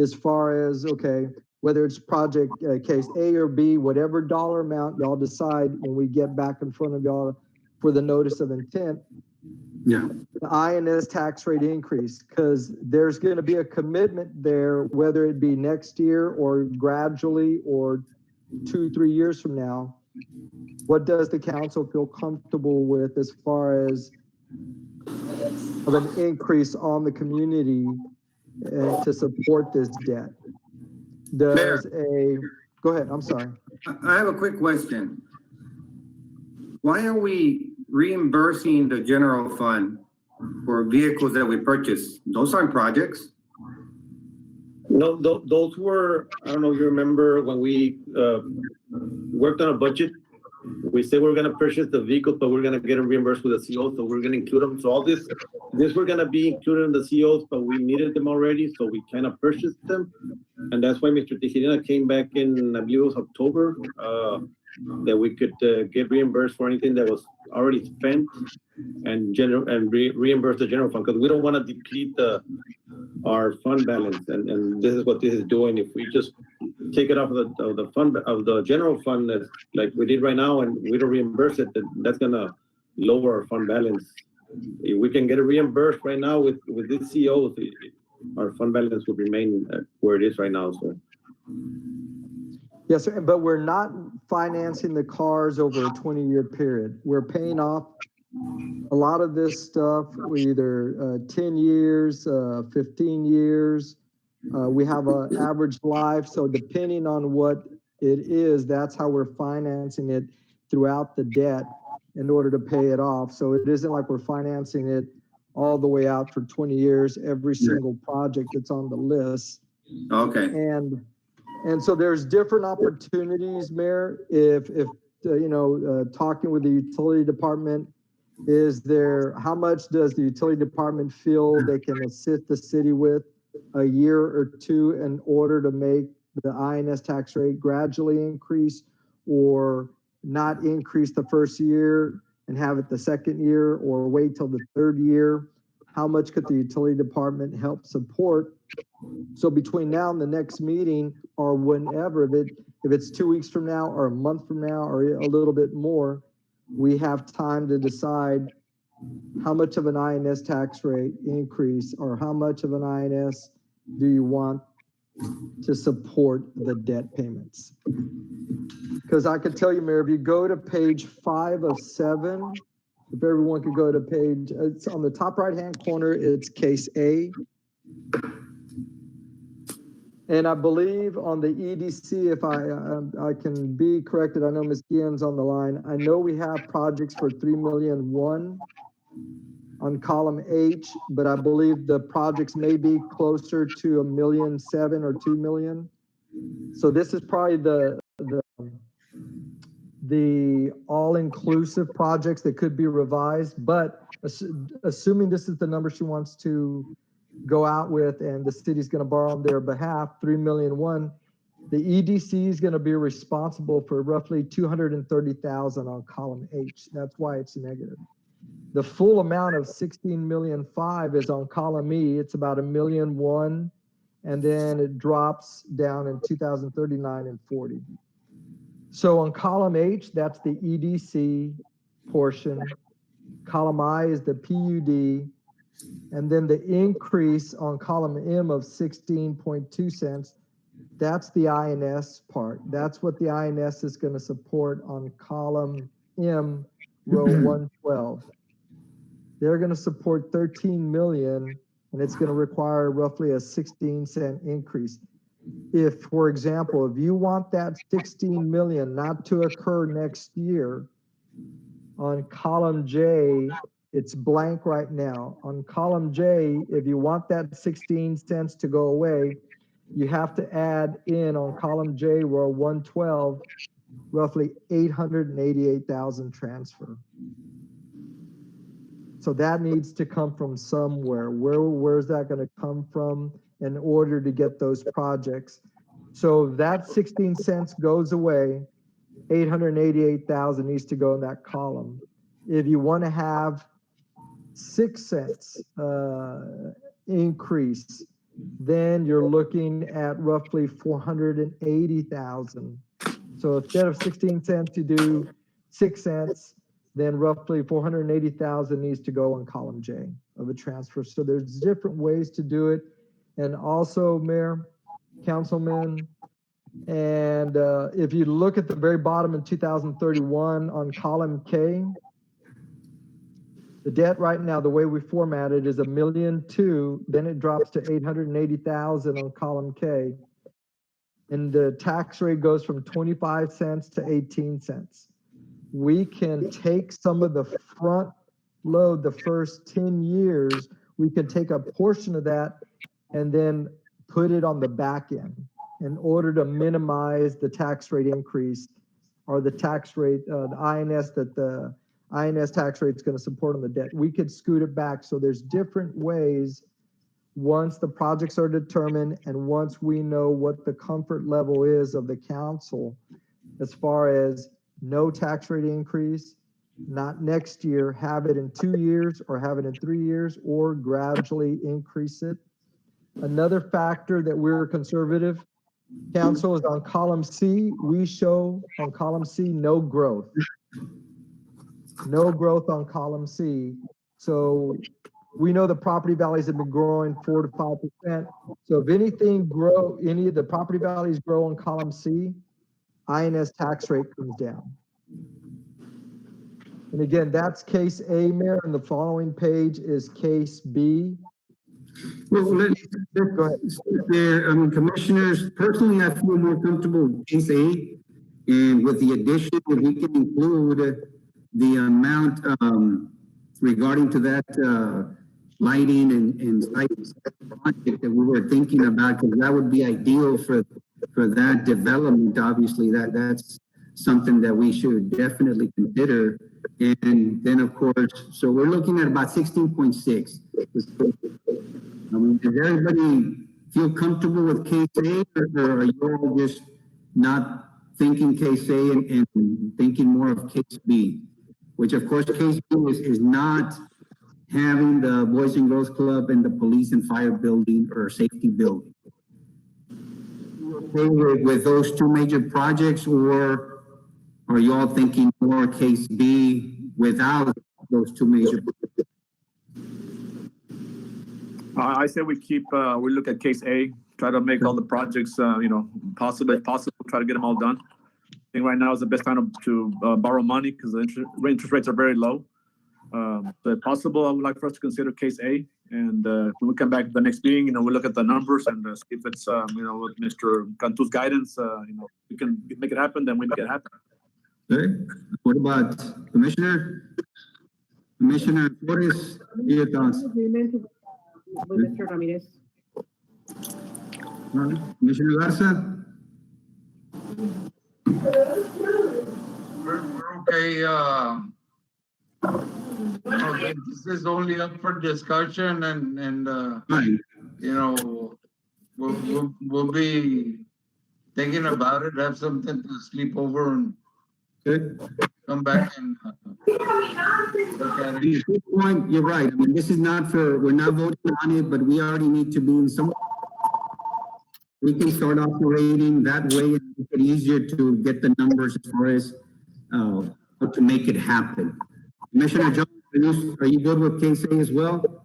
as far as, okay, whether it's project case A or B, whatever dollar amount y'all decide when we get back in front of y'all for the notice of intent, Yeah. the INS tax rate increase, because there's going to be a commitment there, whether it be next year or gradually or 2-3 years from now. What does the council feel comfortable with as far as of an increase on the community to support this debt? Go ahead, I'm sorry. I have a quick question. Why are we reimbursing the general fund for vehicles that we purchase? Those aren't projects. No, those were, I don't know if you remember when we worked on a budget. We said we're gonna purchase the vehicles, but we're gonna get them reimbursed with the COs, so we're gonna include them. So all this were gonna be included in the COs, but we needed them already, so we kind of purchased them. And that's why Mr. Tijerina came back in, I believe it was October, that we could get reimbursed for anything that was already spent and reimburse the general fund, because we don't want to deplete our fund balance. And this is what this is doing. If we just take it off of the fund, of the general fund, like we did right now, and we don't reimburse it, then that's gonna lower our fund balance. If we can get it reimbursed right now with this CO, our fund balance will remain where it is right now. So. Yes, sir, but we're not financing the cars over a 20-year period. We're paying off a lot of this stuff, either 10 years, 15 years. We have an average life, so depending on what it is, that's how we're financing it throughout the debt in order to pay it off. So it isn't like we're financing it all the way out for 20 years, every single project that's on the list. Okay. And so there's different opportunities, Mayor. If talking with the utility department, how much does the utility department feel they can assist the city with a year or two in order to make the INS tax rate gradually increase, or not increase the first year and have it the second year, or wait till the third year? How much could the utility department help support? So between now and the next meeting, or whenever, if it's 2 weeks from now or a month from now or a little bit more, we have time to decide how much of an INS tax rate increase, or how much of an INS do you want to support the debt payments? Because I could tell you, Mayor, if you go to page 5 of 7, if everyone could go to page, it's on the top right-hand corner, it's case A. And I believe on the EDC, if I can be corrected, I know Ms. Guillen's on the line. I know we have projects for 3,000,001 on column H, but I believe the projects may be closer to 1,000,007 or 2 million. So this is probably the all-inclusive projects that could be revised, but assuming this is the number she wants to go out with, and the city's going to borrow on their behalf, 3,000,001, the EDC is going to be responsible for roughly 230,000 on column H. That's why it's negative. The full amount of 16,000,005 is on column E. It's about 1,000,001, and then it drops down in 2039 and 40. So on column H, that's the EDC portion. Column I is the PUD, and then the increase on column M of 16.2 cents, that's the INS part. That's what the INS is going to support on column M, row 112. They're going to support 13 million, and it's going to require roughly a 16-cent increase. If, for example, if you want that 16 million not to occur next year, on column J, it's blank right now. On column J, if you want that 16 cents to go away, you have to add in on column J, row 112, roughly 888,000 transfer. So that needs to come from somewhere. Where's that going to come from in order to get those projects? So that 16 cents goes away, 888,000 needs to go in that column. If you want to have 6 cents increase, then you're looking at roughly 480,000. So instead of 16 cents, you do 6 cents, then roughly 480,000 needs to go on column J of a transfer. So there's different ways to do it. And also, Mayor, Councilman, and if you look at the very bottom in 2031 on column K, the debt right now, the way we format it is 1,000,002, then it drops to 880,000 on column K. And the tax rate goes from 25 cents to 18 cents. We can take some of the front load the first 10 years, we can take a portion of that and then put it on the back end in order to minimize the tax rate increase or the tax rate, the INS that the INS tax rate is going to support on the debt. We could scoot it back. So there's different ways once the projects are determined and once we know what the comfort level is of the council as far as no tax rate increase, not next year, have it in 2 years or have it in 3 years or gradually increase it. Another factor that we're conservative, council, is on column C. We show on column C no growth. No growth on column C. So we know the property values have been growing 4 to 5%. So if anything grow, any of the property values grow on column C, INS tax rate comes down. And again, that's case A, Mayor, and the following page is case B. Well, go ahead. There, commissioners, personally, I feel more comfortable with case A, and with the addition, if we can include the amount regarding to that lighting and site project that we were thinking about, because that would be ideal for that development. Obviously, that's something that we should definitely consider. And then, of course, so we're looking at about 16.6. Does everybody feel comfortable with case A, or are you all just not thinking case A and thinking more of case B? Which, of course, case B is not having the Boys and Girls Club and the police and fire building or safety building. With those two major projects, or are you all thinking more case B without those two major projects? I say we look at case A, try to make all the projects, possible, try to get them all done. I think right now is the best time to borrow money because the interest rates are very low. So if possible, I would like for us to consider case A. And when we come back the next meeting, we look at the numbers and see if it's, with Mr. Cantu's guidance, we can make it happen, then we make it happen. Okay. What about Commissioner? Commissioner, what is your thoughts? With Mr. Ramirez. Commissioner Garza? We're okay. Okay, this is only up for discussion and Fine. we'll be thinking about it, have something to sleep over and Good. come back and look at it. Good point, you're right. I mean, this is not we're not voting on it, but we already need to be in some. We can start operating that way and make it easier to get the numbers as far as, how to make it happen. Commissioner Jones, are you good with case A as well?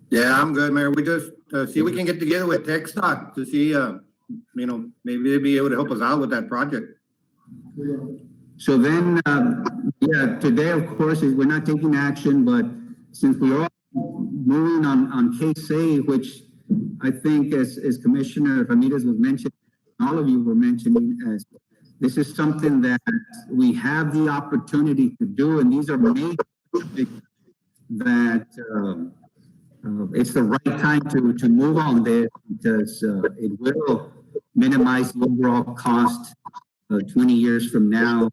Yeah, I'm good, Mayor. We just, see, we can get together with TechStop to see, maybe they'll be able to help us out with that project. So then, yeah, today, of course, we're not taking action, but since we're all moving on case A, which I think as Commissioner Ramirez was mentioning, all of you were mentioning, as this is something that we have the opportunity to do, and these are major that it's the right time to move on this because it will minimize the overall cost 20 years from now.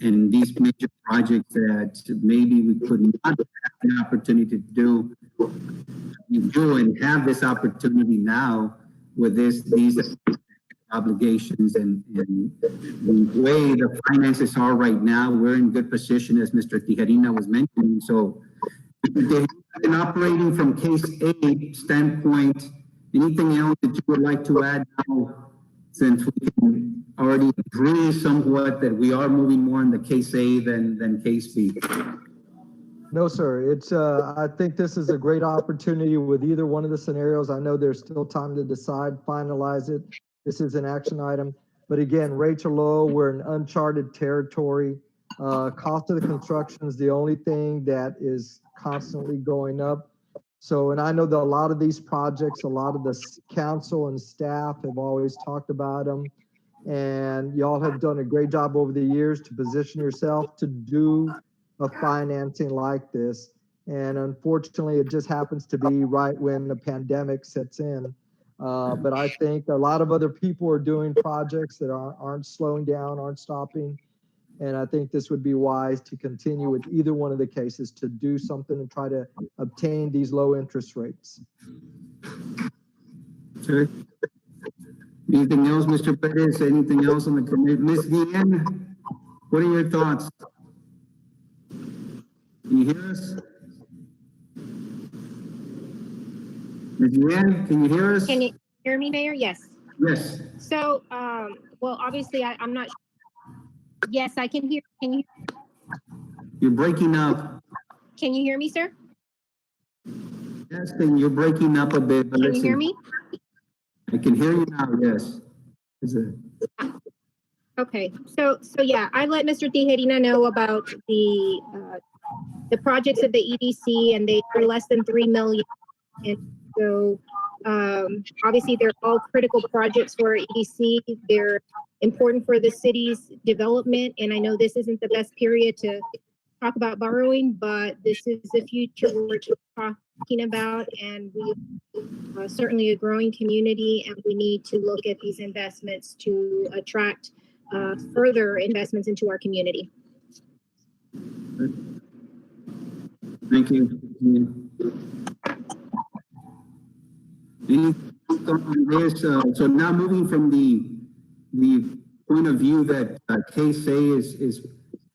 And these major projects that maybe we could not have the opportunity to do, you do and have this opportunity now with these obligations and the way the finances are right now, we're in good position as Mr. Tijerina was mentioning. So in operating from case A standpoint, anything else that you would like to add now, since we can already agree somewhat that we are moving more in the case A than case B? No, sir. It's, I think this is a great opportunity with either one of the scenarios. I know there's still time to decide, finalize it. This is an action item. But again, rates are low. We're in uncharted territory. Cost of the construction is the only thing that is constantly going up. So, and I know that a lot of these projects, a lot of the council and staff have always talked about them. And y'all have done a great job over the years to position yourself to do a financing like this. And unfortunately, it just happens to be right when the pandemic sets in. But I think a lot of other people are doing projects that aren't slowing down, aren't stopping. And I think this would be wise to continue with either one of the cases to do something and try to obtain these low interest rates. Okay. Anything else, Mr. Perez? Anything else on the committee? Ms. Guillen, what are your thoughts? Can you hear us? Ms. Guillen, can you hear us? Can you hear me, Mayor? Yes. Yes. So, well, obviously, I'm not. Yes, I can hear. Can you? You're breaking up. Can you hear me, sir? Yes, then you're breaking up a bit. But Can you hear me? I can hear you now. Yes. Okay. So yeah, I let Mr. Tijerina know about the projects of the EDC, and they are less than $3 million. And so, obviously, they're all critical projects for EDC. They're important for the city's development, and I know this isn't the best period to talk about borrowing, but this is the future we're talking about, and we are certainly a growing community, and we need to look at these investments to attract further investments into our community. Thank you. So now moving from the point of view that case A is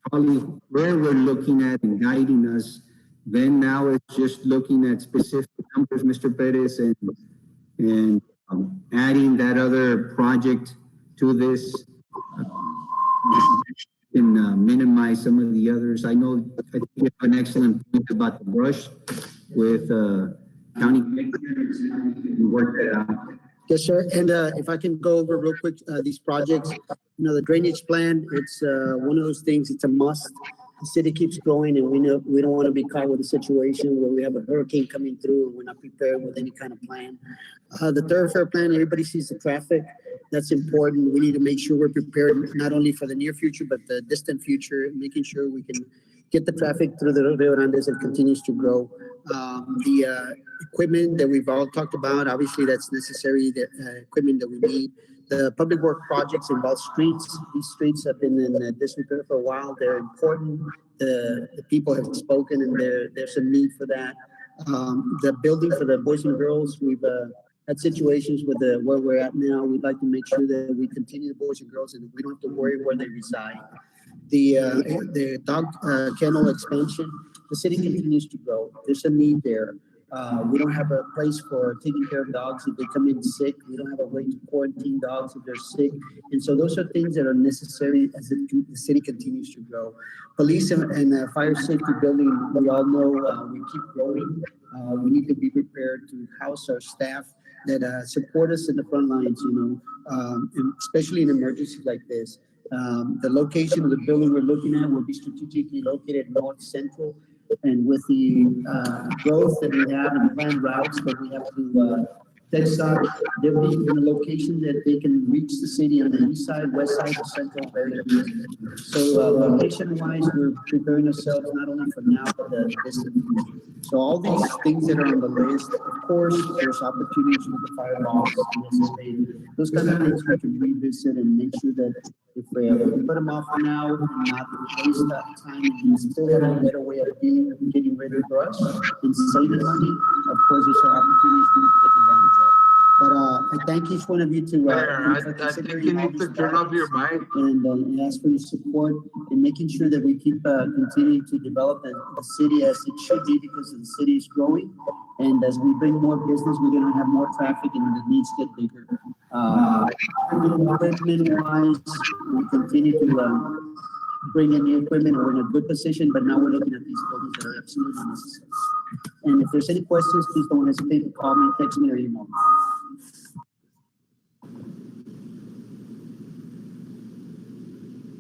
probably where we're looking at and guiding us, then now it's just looking at specific numbers, Mr. Perez, and adding that other project to this and minimize some of the others. I think you have an excellent point about the brush with county. Work that out. Yes, sir. And if I can go over real quick, these projects, the drainage plan, it's one of those things, it's a must. The city keeps growing, and we know we don't want to be caught with a situation where we have a hurricane coming through and we're not prepared with any kind of plan. The thoroughfare plan, everybody sees the traffic. That's important. We need to make sure we're prepared not only for the near future, but the distant future, making sure we can get the traffic through the Rio Grande as it continues to grow. The equipment that we've all talked about, obviously that's necessary, the equipment that we need. The public work projects involve streets. These streets have been in disrepair for a while. They're important. The people have spoken, and there's a need for that. The building for the boys and girls, we've had situations with where we're at now. We'd like to make sure that we continue the boys and girls and we don't have to worry where they reside. the dog kennel expansion, the city continues to grow. There's a need there. We don't have a place for taking care of dogs if they come in sick. We don't have a way to quarantine dogs if they're sick. And so those are things that are necessary as the city continues to grow. Police and fire safety building, we all know we keep growing. We need to be prepared to house our staff that support us in the front lines, and especially in emergencies like this. The location of the building we're looking at will be strategically located north central. And with the growth that we have and planned routes that we have to test out, they'll be in a location that they can reach the city on the east side, west side, or central very easily. So location-wise, we're preparing ourselves not only for now, but the distant future. So all these things that are on the list, of course, there's opportunities with the firewalls, those kind of things we can revisit and make sure that if we put them off for now and not waste that time, and still have a better way of getting ready for us and saving money, of course, there's opportunities to take advantage of. But I thank each one of you to I think you need to turn off your mic. And ask for your support in making sure that we keep continuing to develop the city as it should be, because the city is growing. And as we bring more business, we're going to have more traffic and the needs get bigger. Equipment-wise, we continue to bring in new equipment. We're in a good position, but now we're looking at these buildings that are absolutely necessary. And if there's any questions, please don't hesitate to call me, text me, or email me.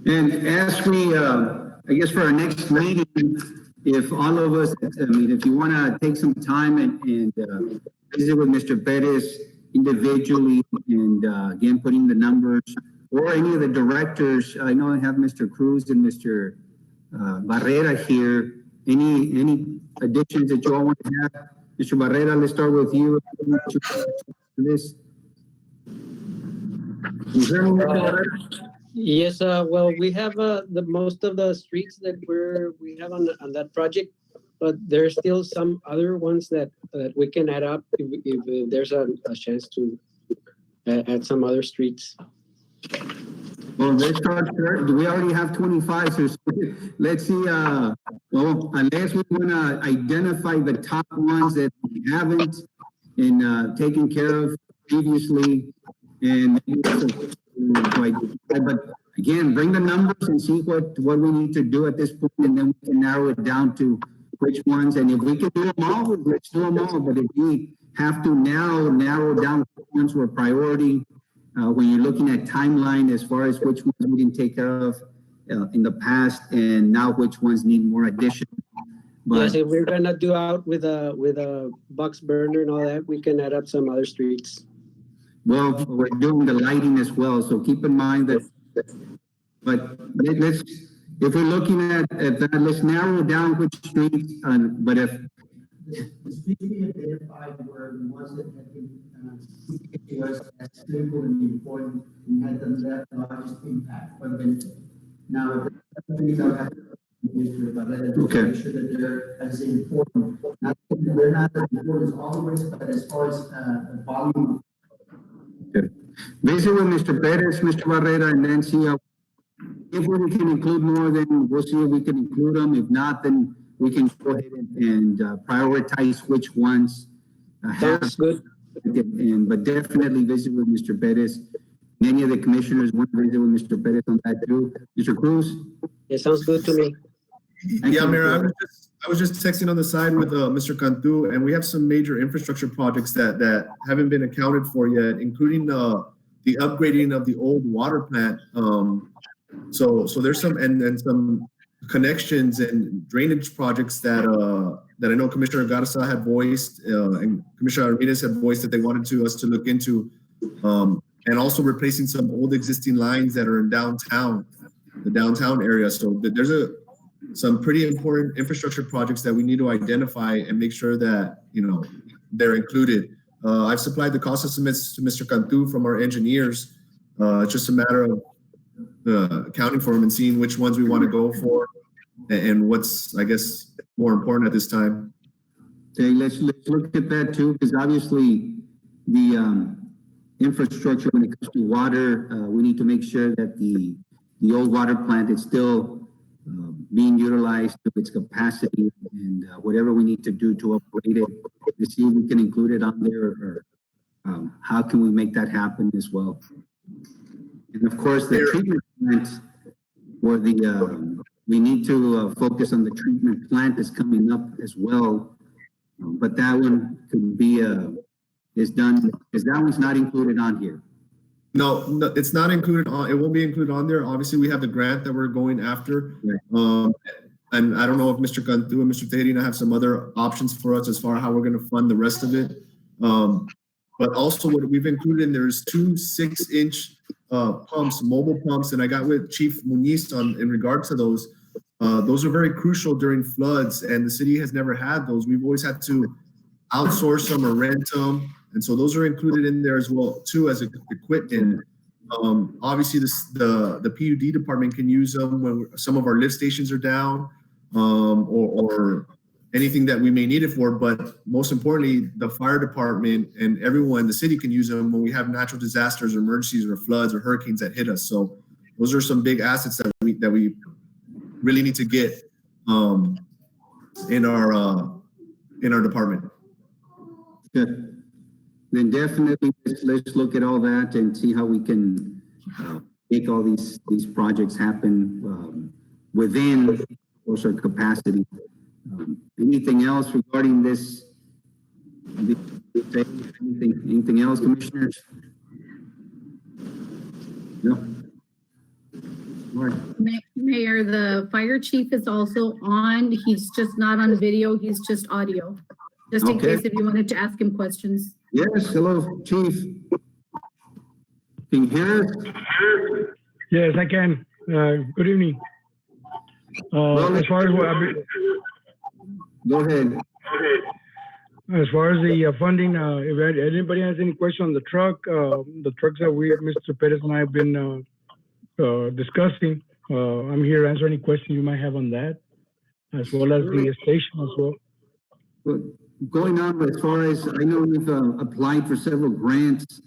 And ask me, I guess for our next meeting, if all of us, if you want to take some time and visit with Mr. Perez individually and again, putting the numbers, or any of the directors, I know I have Mr. Cruz and Mr. Barrera here. Any additions that you all want to have? Mr. Barrera, let's start with you. This. Yes, well, we have the most of the streets that we have on that project, but there's still some other ones that we can add up if there's a chance to add some other streets. Well, let's start. We already have 25, so let's see. Well, unless we want to identify the top ones that we haven't and taken care of previously, and but again, bring the numbers and see what we need to do at this point, and then we can narrow it down to which ones. And if we can do them all, let's do them all. But if we have to now narrow down which ones were priority, when you're looking at timeline as far as which ones we didn't take care of in the past, and now which ones need more addition. But yes, if we're gonna do out with a box burner and all that, we can add up some other streets. well, we're doing the lighting as well, so keep in mind that. But let's, if we're looking at that, let's narrow down which streets. But if the streets we identified were the ones that had been to us as critical and important and had the largest impact or benefit. Now, things are happening. Okay. Make sure that they're as important. They're not as important as always, but as far as the volume. Okay. Visit with Mr. Perez, Mr. Barrera, and then see if we can include more, then we'll see if we can include them. If not, then we can go ahead and prioritize which ones have. Sounds good. But definitely visit with Mr. Perez. Many of the commissioners want to visit with Mr. Perez on that too. Mr. Cruz? It sounds good to me. Yeah, Mayor, I was just texting on the side with Mr. Cantu, and we have some major infrastructure projects that haven't been accounted for yet, including the upgrading of the old water plant. So there's some and some connections and drainage projects that I know Commissioner Garza had voiced and Commissioner Ramirez had voiced that they wanted us to look into, and also replacing some old existing lines that are in the downtown area. So there's some pretty important infrastructure projects that we need to identify and make sure that they're included. I've supplied the cost estimates to Mr. Cantu from our engineers. It's just a matter of accounting for them and seeing which ones we want to go for and what's, I guess, more important at this time. Okay, let's look at that too, because obviously the infrastructure when it comes to water, we need to make sure that the old water plant is still being utilized to its capacity, and whatever we need to do to upgrade it, to see if we can include it on there, or how can we make that happen as well. And of course, the treatment plant, or we need to focus on the treatment plant that's coming up as well. But that one could be, is done, because that one's not included on here. No, it's not included on, it won't be included on there. Obviously, we have the grant that we're going after. Right. And I don't know if Mr. Cantu and Mr. Tejerina have some other options for us as far as how we're gonna fund the rest of it. But also what we've included in there is 2 6-inch pumps, mobile pumps, and I got with Chief Muniz in regard to those. Those are very crucial during floods, and the city has never had those. We've always had to outsource them or rent them, and so those are included in there as well too as equipment. Obviously, the PUD department can use them when some of our lift stations are down, or anything that we may need it for. But most importantly, the fire department and everyone, the city can use them when we have natural disasters or emergencies or floods or hurricanes that hit us. So those are some big assets that we really need to get in our department. Good. Then definitely let's look at all that and see how we can make all these projects happen within our capacity. Anything else regarding this? Anything else, commissioners? No. All right. Mayor, the fire chief is also on. He's just not on video. He's just audio. Just in Okay. case if you wanted to ask him questions. Yes, hello, chief. Can you hear us? Yes, I can. Good evening. As far as what Go ahead. as far as the funding, if anybody has any question on the trucks that Mr. Perez and I have been discussing, I'm here to answer any question you might have on that, as well as the station as well. But going on, as far as I know, we've applied for several grants.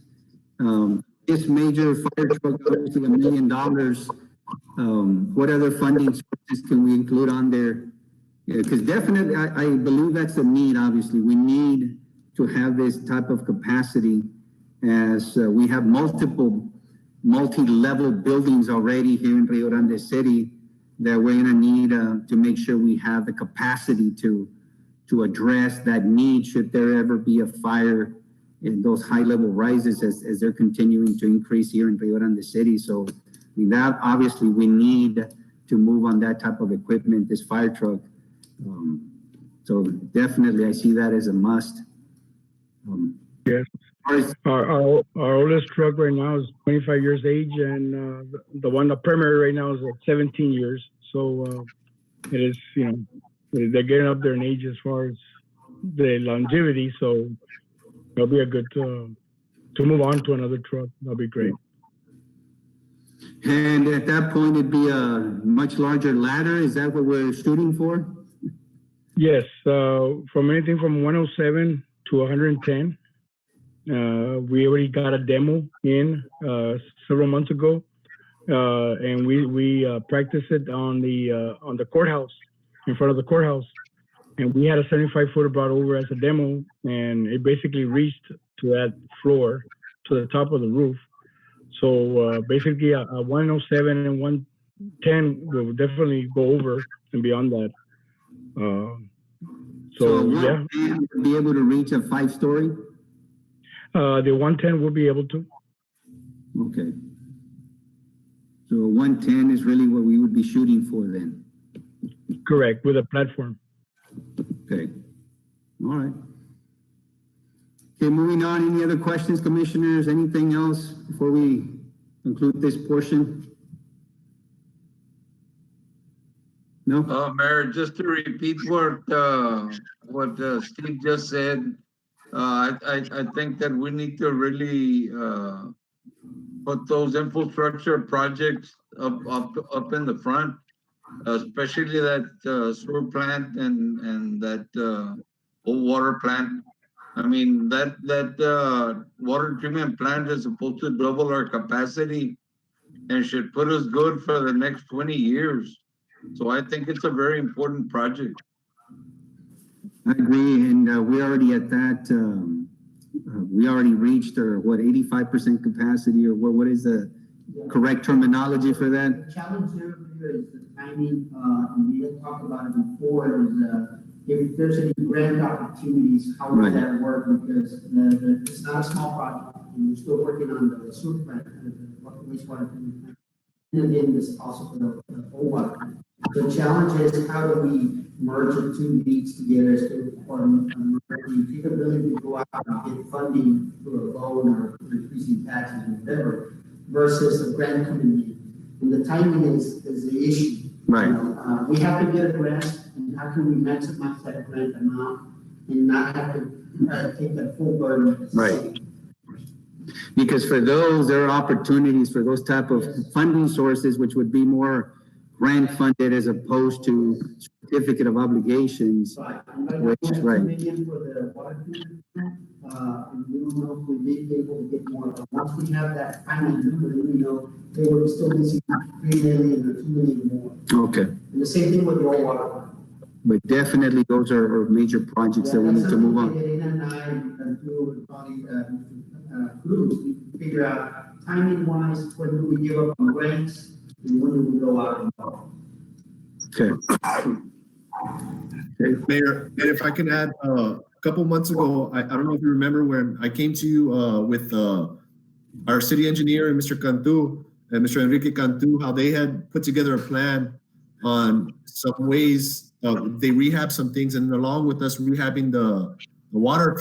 This major fire truck, obviously $1 million. What other funding sources can we include on there? Because definitely, I believe that's a need. Obviously, we need to have this type of capacity, as we have multiple multi-level buildings already here in Rio Grande City that we're going to need to make sure we have the capacity to address that need should there ever be a fire in those high-level rises as they're continuing to increase here in Rio Grande City. So that obviously we need to move on that type of equipment, this fire truck. So definitely I see that as a must. Yes. Our oldest truck right now is 25 years age, and the primary right now is at 17 years. So it is, they're getting up there in age as far as the longevity. So that'll be a good to move on to another truck. That'll be great. And at that point, it'd be a much larger ladder. Is that what we're shooting for? Yes, from anything from 107 to 110. We already got a demo in several months ago, and we practiced it on the courthouse, in front of the courthouse, and we had a 75-footer brought over as a demo, and it basically reached to that floor, to the top of the roof. So basically, a 107 and 110 will definitely go over and beyond that. So yeah, be able to reach a 5-story. The 110 will be able to. Okay. So 110 is really what we would be shooting for then. Correct, with a platform. Okay. All right. Okay, moving on. Any other questions, commissioners? Anything else before we conclude this portion? No? Mayor, just to repeat what Steve just said, I think that we need to really put those infrastructure projects up in the front, especially that sewer plant and that old water plant. I mean, that water treatment plant is supposed to double our capacity and should put us good for the next 20 years. So I think it's a very important project. I agree, and we already at that, we already reached our, what, 85% capacity, or what is the correct terminology for that? The challenge there is the timing, and we had talked about it before, is, if there's any grant opportunities, how would that work? Because it's not a small project, and we're still working on the sewer plant, the wastewater treatment plant. And then this also for the whole water plant. The challenge is how do we merge the two needs together for the capability to go out and get funding through a loan or increasing taxes or whatever, versus the grant coming in. And the timing is the issue. Right. You know, we have to get a grant, and how can we maximize that grant amount and not have to take that full burden? Right. Because for those, there are opportunities for those type of funding sources, which would be more grant funded as opposed to certificate of obligations. Right. Which, right. $2 million for the water treatment plant, and we don't know if we may be able to get more. But once we have that final number, then we know they were still missing $3 million or $2 million more. Okay. And the same thing with the old water plant. But definitely those are major projects that we need to move on. Elena and I, and through probably, Cruz, we figure out timing wise, when do we give up on grants and when do we go out and borrow? Okay. Mayor, and if I can add, a couple months ago, I don't know if you remember when I came to you with our city engineer and Mr. Cantu and Mr. Enrique Cantu, how they had put together a plan on some ways they rehab some things, and along with us rehabbing the water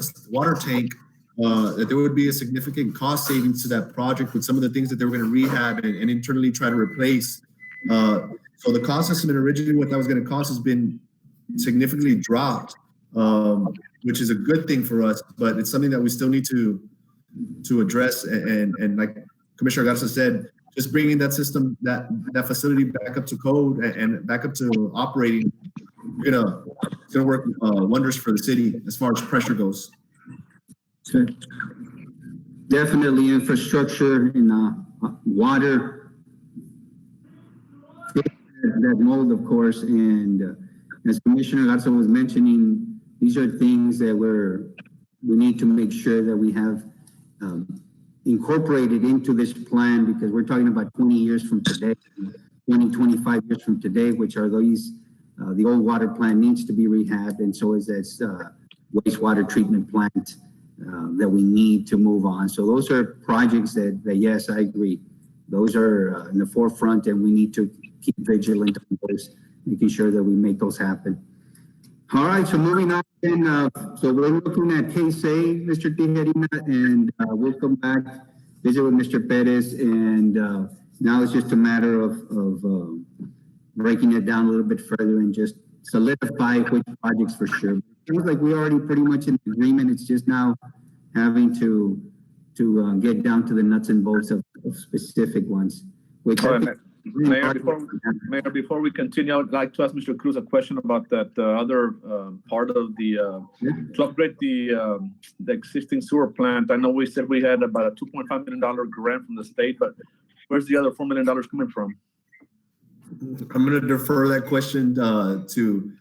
tank, that there would be a significant cost savings to that project with some of the things that they were going to rehab and internally try to replace. So the cost estimate originally, what that was going to cost, has been significantly dropped, which is a good thing for us, but it's something that we still need to address. And like Commissioner Garza said, just bringing that system, that facility back up to code and back up to operating, it's gonna work wonders for the city as far as pressure goes. Okay. Definitely infrastructure and water, that mold, of course, and as Commissioner Garza was mentioning, these are things that we need to make sure that we have incorporated into this plan, because we're talking about 20 years from today, 25 years from today, which are these, the old water plant needs to be rehabbed, and so is this wastewater treatment plant that we need to move on. So those are projects that yes, I agree. Those are in the forefront, and we need to keep vigilant on those, making sure that we make those happen. All right, so moving on, so we're looking at case A, Mr. Tijerina, and we'll come back, visit with Mr. Perez, and now it's just a matter of breaking it down a little bit further and just solidify which projects for sure. It seems like we're already pretty much in agreement. It's just now having to get down to the nuts and bolts of specific ones. Which Mayor, before we continue, I would like to ask Mr. Cruz a question about that other part of the to upgrade the existing sewer plant. I know we said we had about a $2.5 million grant from the state, but where's the other $4 million coming from? I'm going to defer that question to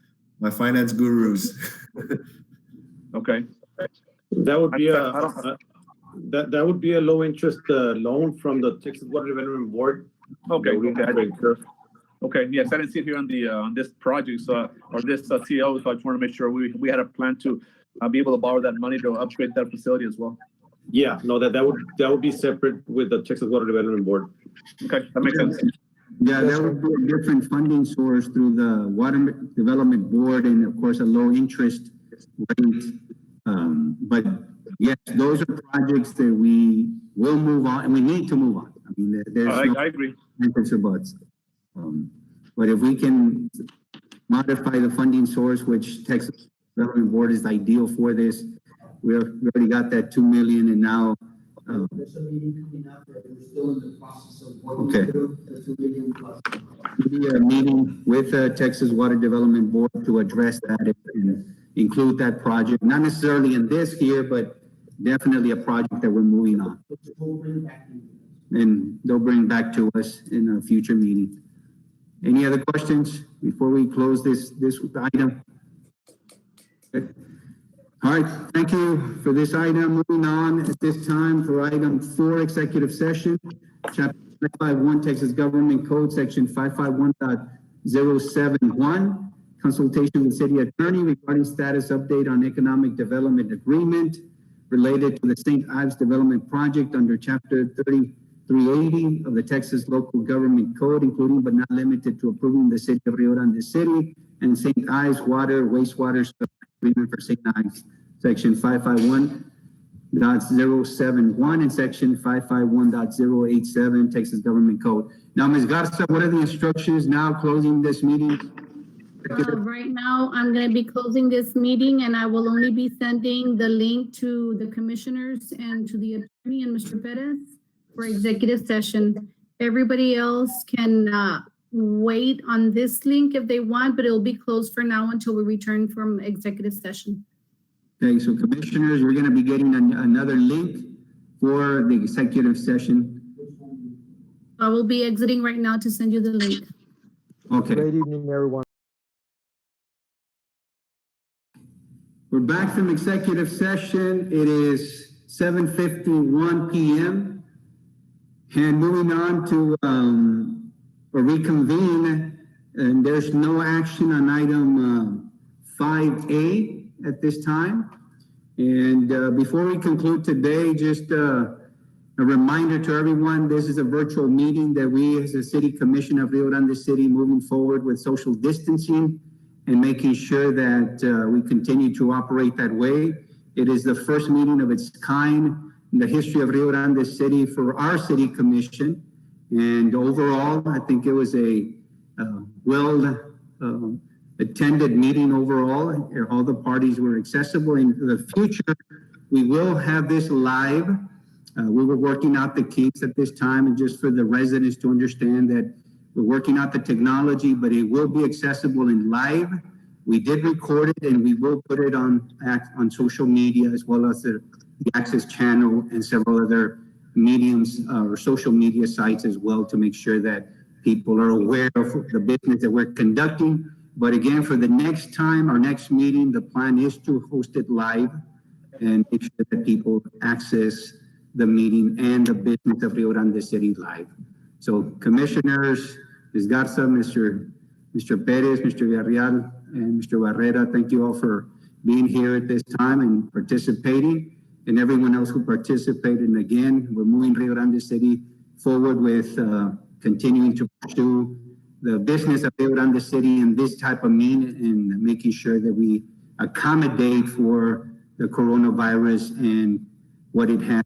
my finance gurus. Okay. That would be that would be a low interest loan from the Texas Water Development Board. Okay. Okay. Yes, I didn't see it here on the on this project, so or this CO. So I just want to make sure we had a plan to be able to borrow that money to upgrade that facility as well. Yeah, no, that would be separate with the Texas Water Development Board. Okay, that makes sense. Yeah, that would be a different funding source through the Water Development Board, and of course a low interest rate. But yes, those are projects that we will move on, and we need to move on. I mean, I agree. But if we can modify the funding source, which Texas Development Board is ideal for this, we already got that $2 million, and now. There's a meeting coming up that we're still in the process of working through the $2 million plus. Maybe a meeting with the Texas Water Development Board to address that and include that project, not necessarily in this here, but definitely a project that we're moving on. We'll bring back And they'll bring back to us in a future meeting. Any other questions before we close this item? Okay. All right, thank you for this item. Moving on at this time for item 4, executive session, chapter 551, Texas Government Code, section 551.071, consultation with city attorney regarding status update on economic development agreement related to the St. Ives Development Project under chapter 3380 of the Texas Local Government Code, including but not limited to approving the city of Rio Grande City and St. Ives water, wastewater agreement for St. Ives, section 551.071 and section 551.087 Texas Government Code. Now, Ms. Garza, what are the instructions now closing this meeting? Right now, I'm going to be closing this meeting, and I will only be sending the link to the commissioners and to the attorney and Mr. Perez for executive session. Everybody else can wait on this link if they want, but it'll be closed for now until we return from executive session. Okay, so commissioners, you're going to be getting another link for the executive session. I will be exiting right now to send you the link. Okay. Great evening, everyone. We're back from executive session. It is 7:51 p.m. And moving on to reconvene, and there's no action on item 5A at this time. And before we conclude today, just a reminder to everyone, this is a virtual meeting that we as a City Commission of Rio Grande City moving forward with social distancing and making sure that we continue to operate that way. It is the first meeting of its kind in the history of Rio Grande City for our City Commission. And overall, I think it was a attended meeting overall. All the parties were accessible. In the future, we will have this live. We were working out the kinks at this time, and just for the residents to understand that we're working out the technology, but it will be accessible in live. We did record it, and we will put it on social media as well as the Access channel and several other mediums or social media sites as well to make sure that people are aware of the business that we're conducting. But again, for the next time, our next meeting, the plan is to host it live and make sure that people access the meeting and the business of Rio Grande City live. So commissioners, Ms. Garza, Mr. Perez, Mr. Villarreal, and Mr. Barrera, thank you all for being here at this time and participating, and everyone else who participated. And again, we're moving Rio Grande City forward with continuing to pursue the business of Rio Grande City in this type of mean and making sure that we accommodate for the coronavirus and what it has,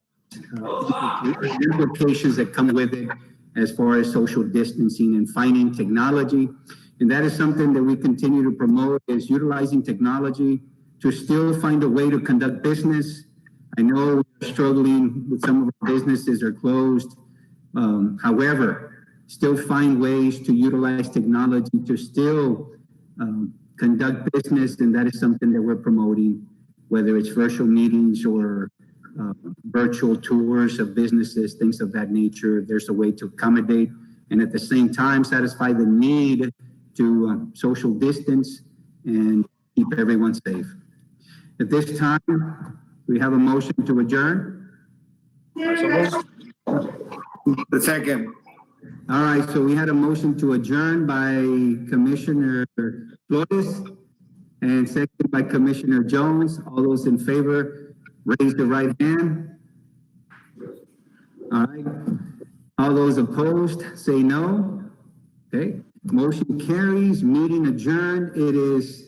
implications that come with it as far as social distancing and finding technology. And that is something that we continue to promote, is utilizing technology to still find a way to conduct business. I know we're struggling with some of our businesses are closed. However, still find ways to utilize technology to still conduct business. And that is something that we're promoting, whether it's virtual meetings or virtual tours of businesses, things of that nature. There's a way to accommodate and at the same time satisfy the need to social distance and keep everyone safe. At this time, we have a motion to adjourn. The second. All right, so we had a motion to adjourn by Commissioner Flores and second by Commissioner Jones. All those in favor, raise the right hand. All right. All those opposed, say no. Okay, motion carries, meeting adjourned. It is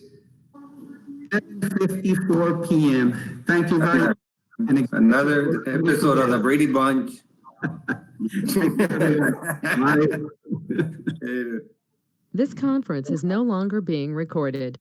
7:54 p.m. Thank you very much. Another episode of the Brady Bunch. This conference is no longer being recorded.